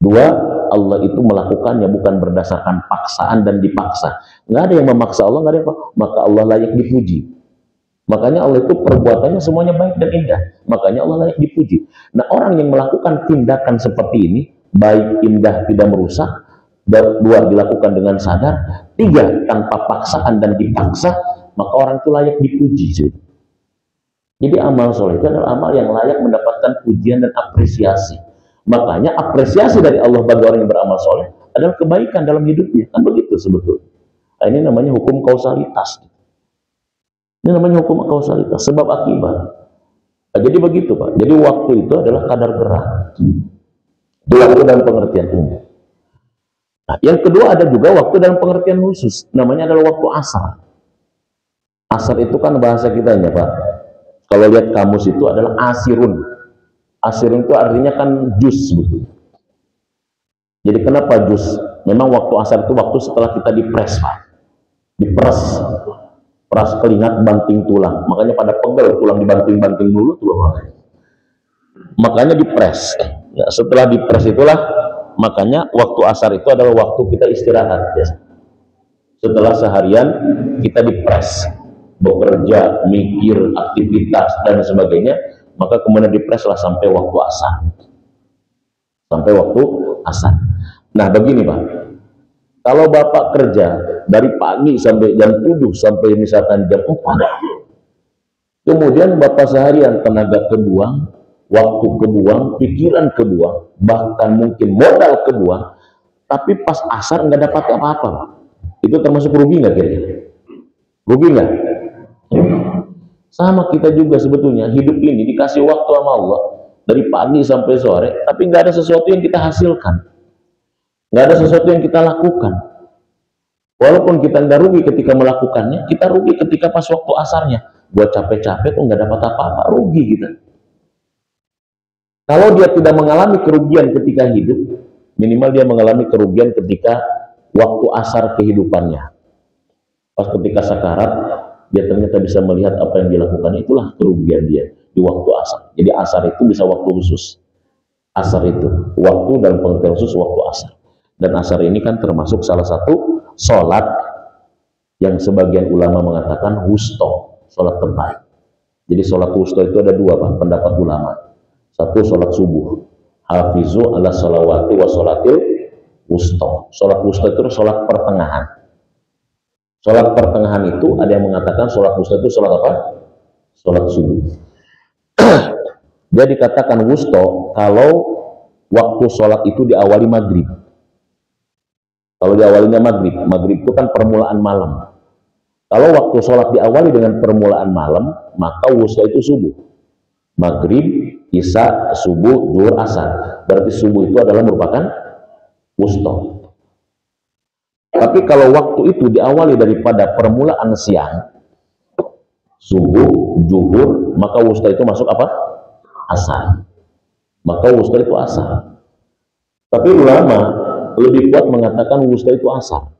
Dua, Allah itu melakukannya bukan berdasarkan paksaan dan dipaksa. Nggak ada yang memaksa Allah, nggak ada yang maka Allah layak dipuji. Makanya Allah itu perbuatannya semuanya baik dan indah. Makanya Allah layak dipuji. Nah, orang yang melakukan tindakan seperti ini, baik, indah, tidak merusak, dua, dilakukan dengan sadar, tiga, tanpa paksaan dan dipaksa, maka orang itu layak dipuji. Jadi amal soleh itu adalah amal yang layak mendapatkan pujian dan apresiasi. Makanya apresiasi dari Allah bagi orang yang beramal soleh adalah kebaikan dalam hidupnya. Kan begitu sebetulnya. Nah, ini namanya hukum kausalitas. Ini namanya hukum kausalitas, sebab akibat. Nah, jadi begitu, Pak. Jadi waktu itu adalah kadar gerak. Itu waktu dalam pengertian umum. Nah, yang kedua ada juga waktu dalam pengertian khusus. Namanya adalah waktu asar. Asar itu kan bahasa kitanya, Pak. Kalau lihat kamus itu adalah asirun. Asirun itu artinya kan jus, betul. Jadi kenapa jus? Memang waktu asar itu waktu setelah kita dipres, Pak. Diperes, peras keringat, banting tulang. Makanya pada pegel tulang dibanting-banting dulu tuh, makanya dipres. Nah, setelah dipres itulah makanya waktu asar itu adalah waktu kita istirahat ya. Setelah seharian kita dipres, bekerja, mikir, aktivitas dan sebagainya, maka kemudian dipreslah sampai waktu asar. Sampai waktu asar. Nah, begini Pak. Kalau Bapak kerja dari pagi sampai jam 7 sampai misalkan jam 4, kemudian Bapak seharian tenaga kebuang, waktu kebuang, pikiran kebuang, bahkan mungkin modal kebuang, tapi pas asar nggak dapat apa-apa, Pak. Itu termasuk rugi nggak kira-kira? Rugi nggak? Sama kita juga sebetulnya, hidup ini dikasih waktu sama Allah dari pagi sampai sore, tapi nggak ada sesuatu yang kita hasilkan, nggak ada sesuatu yang kita lakukan. Walaupun kita nggak rugi ketika melakukannya, kita rugi ketika pas waktu asarnya. Buat capek-capek kok nggak dapat apa-apa, rugi kita. Kalau dia tidak mengalami kerugian ketika hidup, minimal dia mengalami kerugian ketika waktu asar kehidupannya. Pas ketika sakarat, dia ternyata bisa melihat apa yang dilakukan, itulah kerugian dia di waktu asar. Jadi asar itu bisa waktu khusus. Asar itu waktu dalam pengertian khusus waktu asar. Dan asar ini kan termasuk salah satu sholat yang sebagian ulama mengatakan wusto, sholat terbaik. Jadi sholat wusto itu ada dua, Pak, pendapat ulama. Satu sholat subuh, hafizu ala sholawati wa sholatil wusto. Sholat wusto itu sholat pertengahan. Sholat pertengahan itu ada yang mengatakan sholat wusto itu sholat apa? Sholat subuh. Dia dikatakan wusto kalau waktu sholat itu diawali maghrib. Kalau diawalinya maghrib, maghrib itu kan permulaan malam. Kalau waktu sholat diawali dengan permulaan malam, maka wusta itu subuh. Maghrib, isya, subuh, zuhur, asar. Berarti subuh itu adalah merupakan wusta. Tapi kalau waktu itu diawali daripada permulaan siang, subuh, zuhur, maka wusta itu masuk apa? Asar. Maka wusta itu asar. Tapi ulama lebih kuat mengatakan wusta itu asar.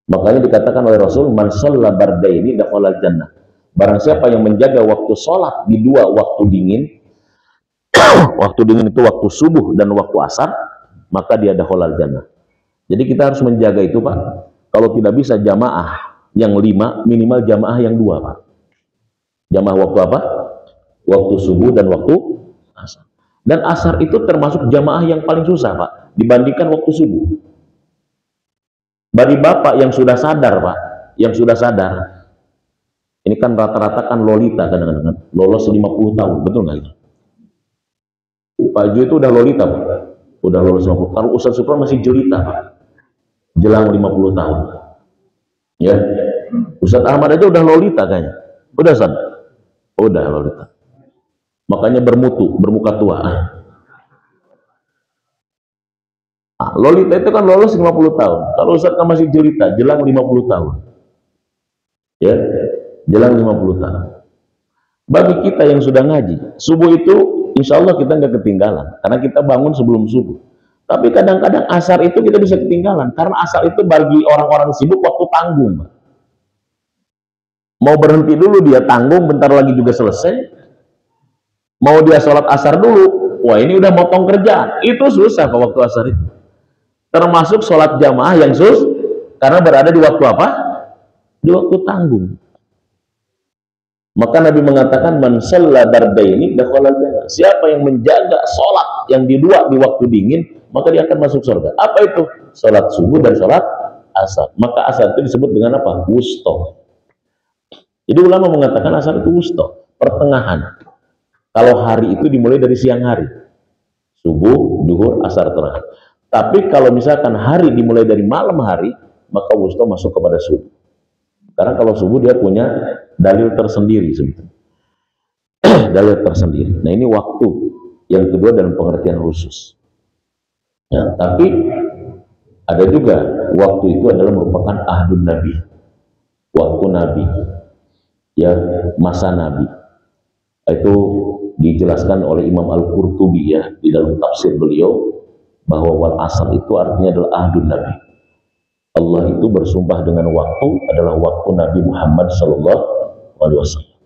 Makanya dikatakan oleh Rasul, man shalla bardaini dakhalal jannah. Barang siapa yang menjaga waktu sholat di dua waktu dingin, waktu dingin itu waktu subuh dan waktu asar, maka dia dakhalal jannah. Jadi kita harus menjaga itu, Pak. Kalau tidak bisa jamaah yang 5, minimal jamaah yang 2, Pak. Jamaah waktu apa? Waktu subuh dan waktu asar. Dan asar itu termasuk jamaah yang paling susah, Pak, dibandingkan waktu subuh. Bagi Bapak yang sudah sadar, Pak, yang sudah sadar, ini kan rata-rata kan lolita kadang-kadang, lolos 50 tahun, betul nggak itu? Pak Ju itu udah lolita, Pak. Udah lolos 50. Kalau Ustadz Supran masih jelita, Pak. Jelang 50 tahun. Ya. Ustadz Ahmad aja udah lolita kayaknya. Udah, Ustadz? Udah lolita. Makanya bermuka tua. Nah, lolita itu kan lolos 50 tahun. Kalau Ustadz kan masih jelita, jelang 50 tahun. Ya, jelang 50 tahun. Bagi kita yang sudah ngaji, subuh itu insya Allah kita nggak ketinggalan. Karena kita bangun sebelum subuh. Tapi kadang-kadang asar itu kita bisa ketinggalan. Karena asar itu bagi orang-orang sibuk waktu tanggung. Mau berhenti dulu dia tanggung, bentar lagi juga selesai. Mau dia sholat asar dulu, wah ini udah motong kerjaan. Itu susah ke waktu asar itu. Termasuk sholat jamaah yang karena berada di waktu apa? Di waktu tanggung. Maka Nabi mengatakan, man shalla bardaini dakhalal jannah. Siapa yang menjaga sholat yang di waktu dingin, maka dia akan masuk surga. Apa itu? Sholat subuh dan sholat asar. Maka asar itu disebut dengan apa? Wusto. Jadi ulama mengatakan asar itu wusto, pertengahan. Kalau hari itu dimulai dari siang hari, subuh, zuhur, asar, terakhir. Tapi kalau misalkan hari dimulai dari malam hari, maka wusta masuk kepada subuh. Karena kalau subuh dia punya dalil tersendiri sebetulnya. Dalil tersendiri. Nah ini waktu yang kedua dalam pengertian khusus. Ya, tapi ada juga waktu itu adalah merupakan ahdun Nabi, waktu Nabi, ya masa Nabi. Itu dijelaskan oleh Imam Al-Qurtubi ya di dalam tafsir beliau. bahwa wal asr itu artinya adalah ahdun Nabi. Allah itu bersumpah dengan waktu adalah waktu Nabi Muhammad sallallahu alaihi wasallam.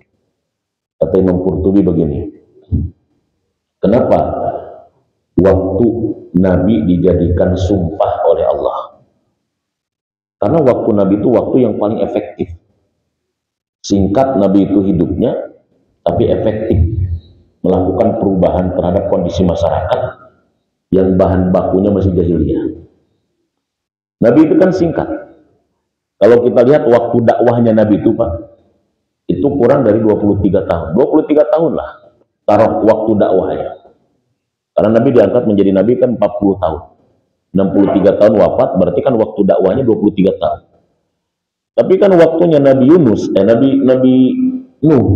Kata Imam Qurtubi begini, kenapa waktu Nabi dijadikan sumpah oleh Allah? Karena waktu Nabi itu waktu yang paling efektif. Singkat Nabi itu hidupnya, tapi efektif melakukan perubahan terhadap kondisi masyarakat yang bahan bakunya masih jahiliyah. Nabi itu kan singkat. Kalau kita lihat waktu dakwahnya Nabi itu, Pak, itu kurang dari 23 tahun. 23 tahun lah taruh waktu dakwahnya. Karena Nabi diangkat menjadi Nabi kan 40 tahun. 63 tahun wafat, berarti kan waktu dakwahnya 23 tahun. Tapi kan waktunya Nabi Yunus, Nabi Nuh,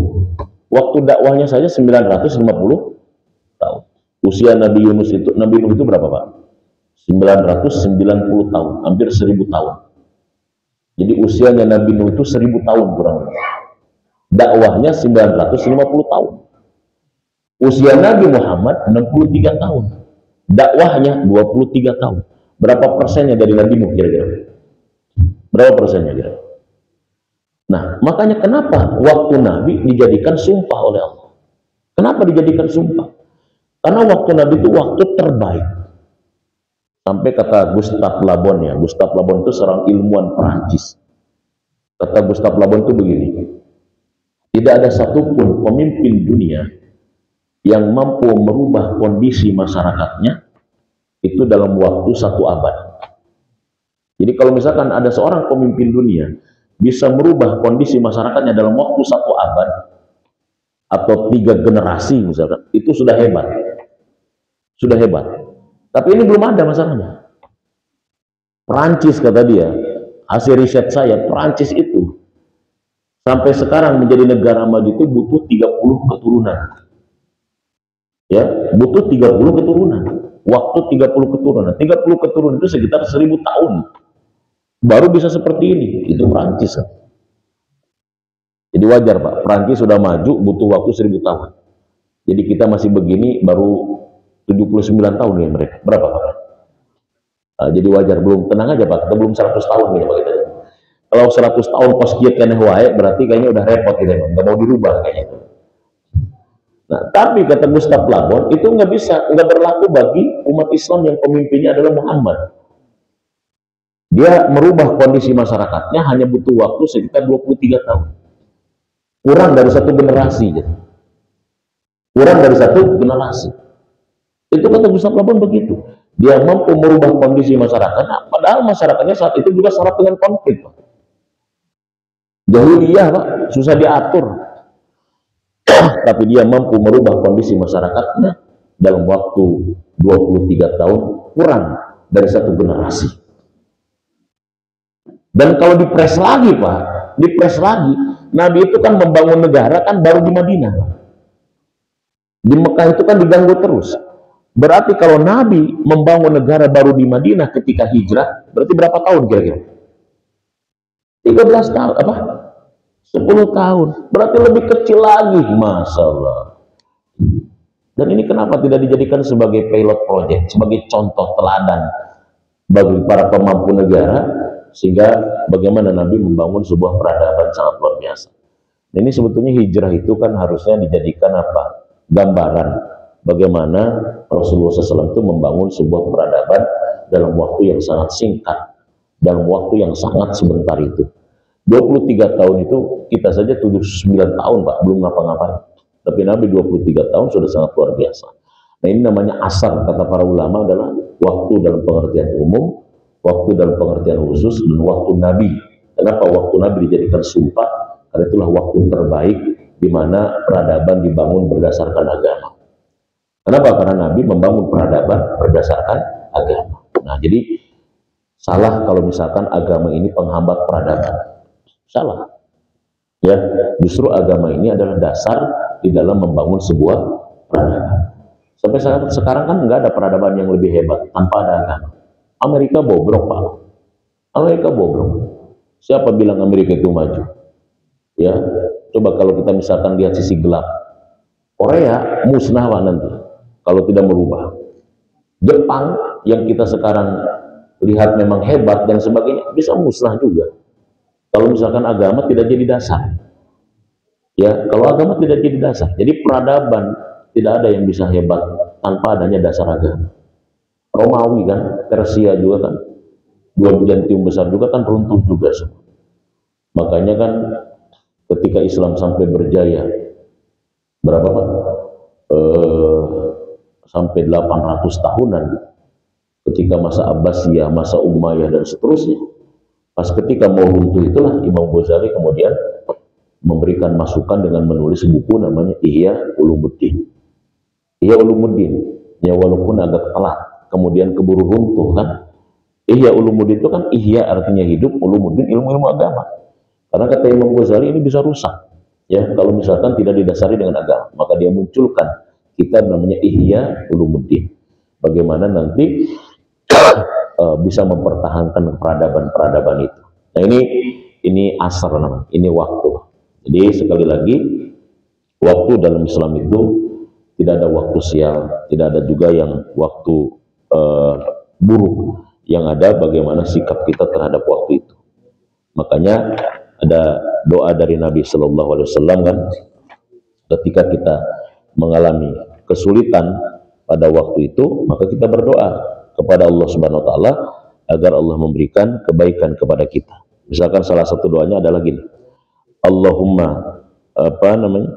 waktu dakwahnya saja 950 tahun. Usia Nabi Nuh itu berapa, Pak? 990 tahun, hampir 1000 tahun. Jadi usianya Nabi Nuh itu 1000 tahun kurang lebih. Dakwahnya 950 tahun. Usia Nabi Muhammad 63 tahun. Dakwahnya 23 tahun. Berapa persennya dari Nabi Nuh kira-kira? Berapa persennya kira-kira? Nah, makanya kenapa waktu Nabi dijadikan sumpah oleh Allah? Kenapa dijadikan sumpah? Karena waktu Nabi itu waktu terbaik. Sampai kata Gustave Le Bon, ya, Gustave Le Bon itu seorang ilmuwan Perancis. Kata Gustave Le Bon itu begini, tidak ada satupun pemimpin dunia yang mampu merubah kondisi masyarakatnya itu dalam waktu 1 abad. Jadi kalau misalkan ada seorang pemimpin dunia bisa merubah kondisi masyarakatnya dalam waktu 1 abad atau 3 generasi misalkan, itu sudah hebat. Sudah hebat. Tapi ini belum ada masalahnya. Perancis, kata dia, hasil riset saya, Perancis itu sampai sekarang menjadi negara maju itu butuh 30 keturunan. Ya, butuh 30 keturunan. Waktu 30 keturunan. 30 keturunan itu sekitar 1000 tahun. Baru bisa seperti ini. Itu Perancis. Jadi wajar, Pak. Perancis sudah maju, butuh waktu 1000 tahun. Jadi kita masih begini, baru 79 tahun ya mereka. Berapa, Pak? Jadi wajar. Belum, tenang aja, Pak. Kita belum 100 tahun ya, Pak. Kita. Kalau 100 tahun pas kiat keneh wae, berarti kayaknya udah repot gitu, nggak mau dirubah kayaknya. Nah, tapi kata Gustave Le Bon, itu nggak berlaku bagi umat Islam yang pemimpinnya adalah Muhammad. Dia merubah kondisi masyarakatnya hanya butuh waktu sekitar 23 tahun. Kurang dari 1 generasi. Gitu. Kurang dari 1 generasi. Itu kata Gustave Le Bon begitu. Dia mampu merubah kondisi masyarakat, padahal masyarakatnya saat itu juga syarat dengan konflik. Jahiliyah, Pak, susah diatur. Tapi dia mampu merubah kondisi masyarakatnya dalam waktu 23 tahun, kurang dari 1 generasi. Dan kalau dipres lagi, Pak, dipres lagi, Nabi itu kan membangun negara kan baru di Madinah. Di Mekah itu kan diganggu terus. Berarti kalau Nabi membangun negara baru di Madinah ketika hijrah, berarti berapa tahun kira-kira? 13 tahun, apa? 10 tahun. Berarti lebih kecil lagi, Masya Allah. Dan ini kenapa tidak dijadikan sebagai pilot project, sebagai contoh teladan bagi para pemampu negara, sehingga bagaimana Nabi membangun sebuah peradaban sangat luar biasa. Dan ini sebetulnya hijrah itu kan harusnya dijadikan apa? Gambaran bagaimana Rasulullah SAW itu membangun sebuah peradaban dalam waktu yang sangat singkat, dalam waktu yang sangat sebentar itu. 23 tahun itu kita saja 79 tahun, Pak, belum ngapa-ngapain. Tapi Nabi 23 tahun sudah sangat luar biasa. Nah, ini namanya asar, kata para ulama, adalah waktu dalam pengertian umum, waktu dalam pengertian khusus, dan waktu Nabi. Kenapa waktu Nabi dijadikan sumpah? Karena itulah waktu terbaik di mana peradaban dibangun berdasarkan agama. Kenapa? Karena Nabi membangun peradaban berdasarkan agama. Nah, jadi salah kalau misalkan agama ini penghambat peradaban. Salah. Ya, justru agama ini adalah dasar di dalam membangun sebuah peradaban. Sampai sekarang kan nggak ada peradaban yang lebih hebat tanpa ada agama. Amerika bobrok, Pak. Amerika bobrok. Siapa bilang Amerika itu maju? Ya, coba kalau kita misalkan lihat sisi gelap, Korea musnah, Pak, nanti kalau tidak merubah. Jepang yang kita sekarang lihat memang hebat dan sebagainya bisa musnah juga. Kalau misalkan agama tidak jadi dasar. Ya, kalau agama tidak jadi dasar. Jadi peradaban tidak ada yang bisa hebat tanpa adanya dasar agama. Romawi kan, Persia juga kan, dua Bizantium besar juga kan runtuh juga semua. Makanya kan ketika Islam sampai berjaya, berapa Pak? Sampai 800 tahunan. Ketika masa Abbasiyah, masa Umayyah dan seterusnya. Pas ketika mau runtuh itulah Imam Ghazali kemudian memberikan masukan dengan menulis buku namanya Ihya Ulumuddin. Ihya Ulumuddin, ya walaupun agak telat, kemudian keburu runtuh kan. Ihya Ulumuddin itu kan ihya artinya hidup, ulumuddin ilmu-ilmu agama. Karena kata Imam Ghazali ini bisa rusak ya kalau misalkan tidak didasari dengan agama. Maka dia munculkan kitab namanya Ihya Ulumuddin. Bagaimana nanti bisa mempertahankan peradaban-peradaban itu. Nah ini asar namanya, ini waktu. Jadi sekali lagi waktu dalam Islam itu tidak ada waktu sial, tidak ada juga yang waktu buruk. Yang ada bagaimana sikap kita terhadap waktu itu. Makanya ada doa dari Nabi Shallallahu Alaihi Wasallam kan, ketika kita mengalami kesulitan pada waktu itu, maka kita berdoa kepada Allah Subhanahu Wa Taala agar Allah memberikan kebaikan kepada kita. Misalkan salah satu doanya adalah gini, Allahumma apa namanya?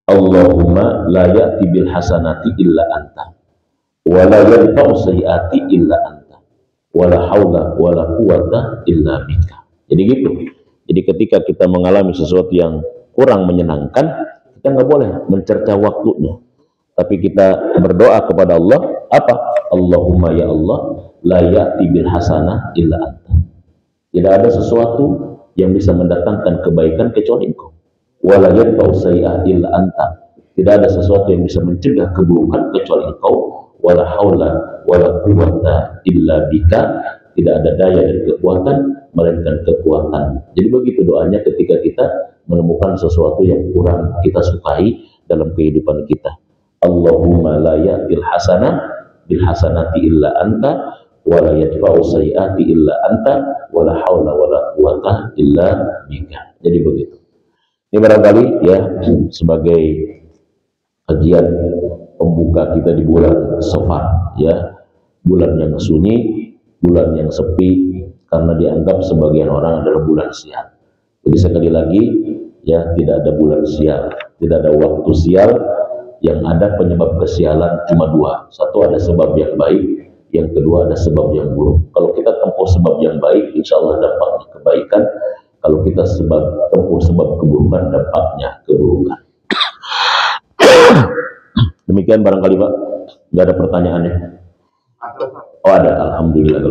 Allahumma la ya'ti bil hasanati illa anta wa la yadfa'u sayyi'ati illa anta wa la haula wa la quwwata illa bika. Jadi gitu. Jadi ketika kita mengalami sesuatu yang kurang menyenangkan, kita nggak boleh mencerca waktunya. Tapi kita berdoa kepada Allah, apa? Allahumma ya Allah, la ya'ti bil hasanah illa anta. Tidak ada sesuatu yang bisa mendatangkan kebaikan kecuali Engkau. Wa la yadfa'u sayyi'ah illa anta. Tidak ada sesuatu yang bisa mencegah keburukan kecuali Engkau. Wala haula wala quwwata illa bika. Tidak ada daya dan kekuatan melainkan kekuatan. Jadi begitu doanya ketika kita menemukan sesuatu yang kurang kita sukai dalam kehidupan kita. Allahumma la ya'til hasanah bil hasanati illa anta wa la yadfa'u sayyi'ati illa anta wa la haula wa la quwwata illa bika. Jadi begitu. Ini barangkali ya sebagai kajian pembuka kita di bulan Safar ya, bulan yang sunyi, bulan yang sepi karena dianggap sebagian orang adalah bulan sial. Jadi sekali lagi ya, tidak ada bulan sial, tidak ada waktu sial. Yang ada penyebab kesialan cuma dua. Satu ada sebab yang baik, yang kedua ada sebab yang buruk. Kalau kita tempuh sebab yang baik, insya Allah dampaknya kebaikan. Kalau kita tempuh sebab keburukan, dampaknya keburukan. Demikian barangkali Pak, nggak ada pertanyaannya? Oh ada, alhamdulillah.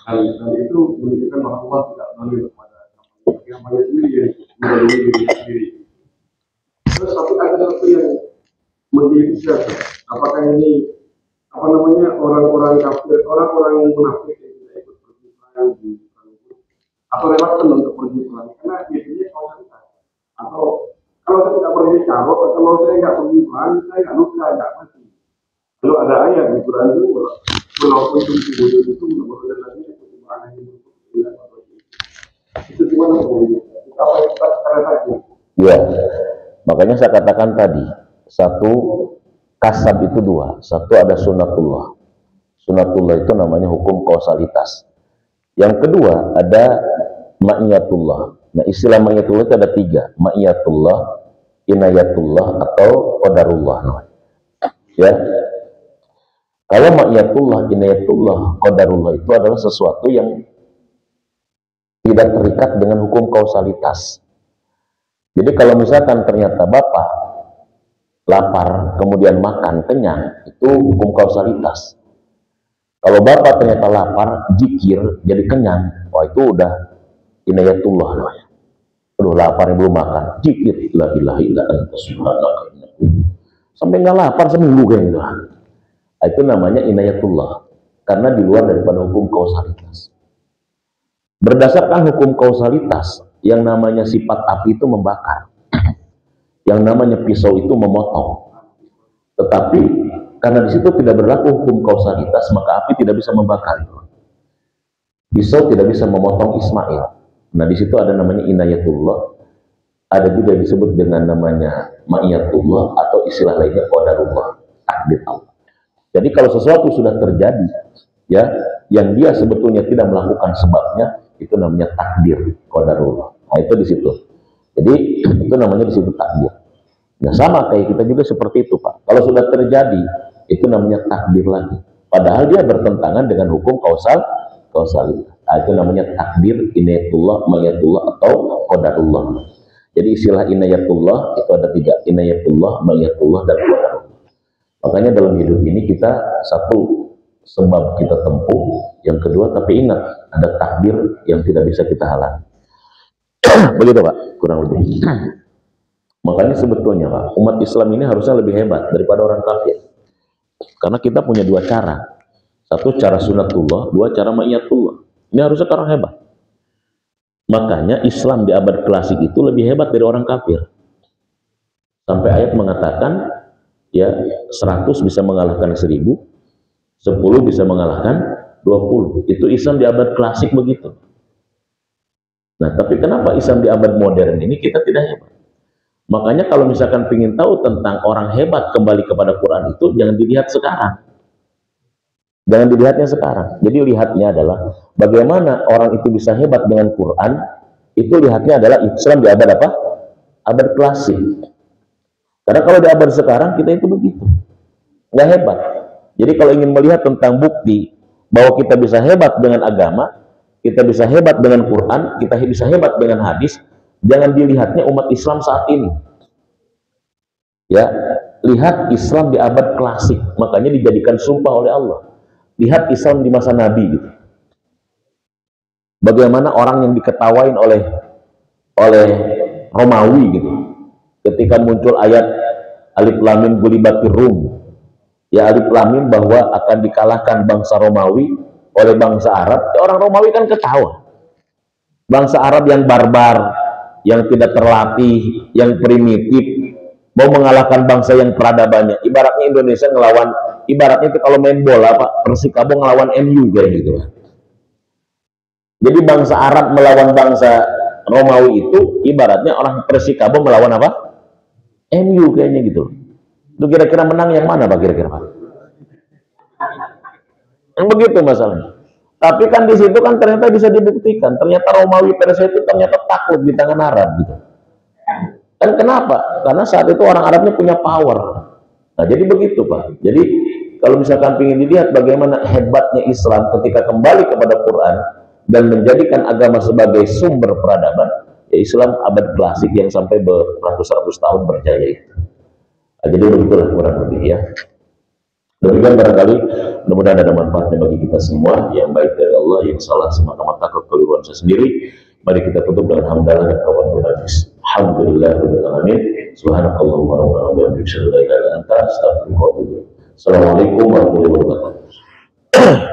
Hal itu menunjukkan bahwa Allah tidak melalui kepada kampanye sendiri, melalui diri sendiri. Terus tapi ada satu yang menjadi siapa? Apakah ini orang-orang kafir, orang-orang yang munafik yang tidak ikut pergi perang di perang itu, atau relevan untuk pergi perang? Karena biasanya kausalitas. Atau kalau saya tidak pergi carok, kalau saya nggak pergi perang, saya nggak luka, nggak mati. Lalu ada ayat di Quran itu, walaupun tubuh itu menurut lagi itu gimana kita sekarang saja. Ya, makanya saya katakan tadi, satu kasab itu dua, satu ada sunatullah. Sunatullah itu namanya hukum kausalitas. Yang kedua ada ma'iyatullah. Nah istilah ma'iyatullah itu ada tiga, ma'iyatullah, inayatullah atau qadarullah. Ya, kalau ma'iyatullah, inayatullah, qadarullah itu adalah sesuatu yang tidak terikat dengan hukum kausalitas. Jadi kalau misalkan ternyata Bapak lapar, kemudian makan, kenyang, itu hukum kausalitas. Kalau Bapak ternyata lapar, jikir, jadi kenyang, wah itu udah inayatullah namanya. Aduh lapar belum makan, jikir, la ilaha illa anta subhanaka. Sampai nggak lapar seminggu kayaknya. Itu namanya inayatullah, karena di luar daripada hukum kausalitas. Berdasarkan hukum kausalitas, yang namanya sifat api itu membakar, yang namanya pisau itu memotong. Tetapi karena di situ tidak berlaku hukum kausalitas, maka api tidak bisa membakar. Pisau tidak bisa memotong Ismail. Nah, di situ ada namanya inayatullah, ada juga disebut dengan namanya ma'iyatullah, atau istilah lainnya qadarullah, takdir Allah. Jadi kalau sesuatu sudah terjadi, ya, yang dia sebetulnya tidak melakukan sebabnya, itu namanya takdir qadarullah. Nah, itu di situ. Jadi itu namanya di situ takdir. Nah, sama kayak kita juga seperti itu, Pak. Kalau sudah terjadi, itu namanya takdir lagi. Padahal dia bertentangan dengan hukum kausalitas. Nah, itu namanya takdir, inayatullah, mayatullah, atau qadarullah. Jadi istilah inayatullah itu ada 3, inayatullah, mayatullah, dan qadarullah. Makanya dalam hidup ini kita satu sebab kita tempuh, yang kedua tapi ingat ada takdir yang tidak bisa kita halangi. Begitu Pak, kurang lebih. Makanya sebetulnya Pak, umat Islam ini harusnya lebih hebat daripada orang kafir. Karena kita punya 2 cara. Satu cara sunatullah, 2 cara ma'iyatullah. Ini harusnya orang hebat. Makanya Islam di abad klasik itu lebih hebat dari orang kafir. Sampai ayat mengatakan, ya 100 bisa mengalahkan 1000, 10 bisa mengalahkan 20. Itu Islam di abad klasik begitu. Nah, tapi kenapa Islam di abad modern ini kita tidak hebat? Makanya kalau misalkan ingin tahu tentang orang hebat kembali kepada Quran itu, jangan dilihat sekarang. Jangan dilihatnya sekarang. Jadi lihatnya adalah bagaimana orang itu bisa hebat dengan Quran, itu lihatnya adalah Islam di abad apa? Abad klasik. Karena kalau di abad sekarang kita itu begitu. Nggak hebat. Jadi kalau ingin melihat tentang bukti bahwa kita bisa hebat dengan agama, kita bisa hebat dengan Quran, kita bisa hebat dengan hadis, jangan dilihatnya umat Islam saat ini. Ya, lihat Islam di abad klasik, makanya dijadikan sumpah oleh Allah. Lihat Islam di masa Nabi gitu. Bagaimana orang yang diketawain oleh Romawi gitu. Ketika muncul ayat Alif Lam Mim Gulibatir Rum, ya alif lam mim bahwa akan dikalahkan bangsa Romawi oleh bangsa Arab, ya orang Romawi kan ketawa. Bangsa Arab yang barbar, yang tidak terlatih, yang primitif, mau mengalahkan bangsa yang peradabannya. Ibaratnya Indonesia ngelawan, ibaratnya itu kalau main bola Pak, Persikabo ngelawan MU kayak gitu. Jadi bangsa Arab melawan bangsa Romawi itu ibaratnya orang Persikabo melawan apa? MU kayaknya gitu. Itu kira-kira menang yang mana Pak kira-kira Pak? Yang begitu masalahnya. Tapi kan di situ kan ternyata bisa dibuktikan, ternyata Romawi Persia itu ternyata takut di tangan Arab gitu. Dan kenapa? Karena saat itu orang Arabnya punya power. Nah jadi begitu Pak. Jadi kalau misalkan ingin dilihat bagaimana hebatnya Islam ketika kembali kepada Quran dan menjadikan agama sebagai sumber peradaban, ya Islam abad klasik yang sampai beratus-ratus tahun berjaya itu. Nah, jadi begitulah kurang lebih ya. Demikian barangkali mudah-mudahan ada manfaatnya bagi kita semua, yang baik dari Allah, yang salah semata-mata kekeliruan saya sendiri. Mari kita tutup dengan hamdalah dan kawan bermajlis. Alhamdulillahirabbil alamin. Subhanakallahumma wa bihamdika asyhadu an la ilaha illa anta astaghfiruka wa atubu ilaik. Assalamualaikum warahmatullahi wabarakatuh.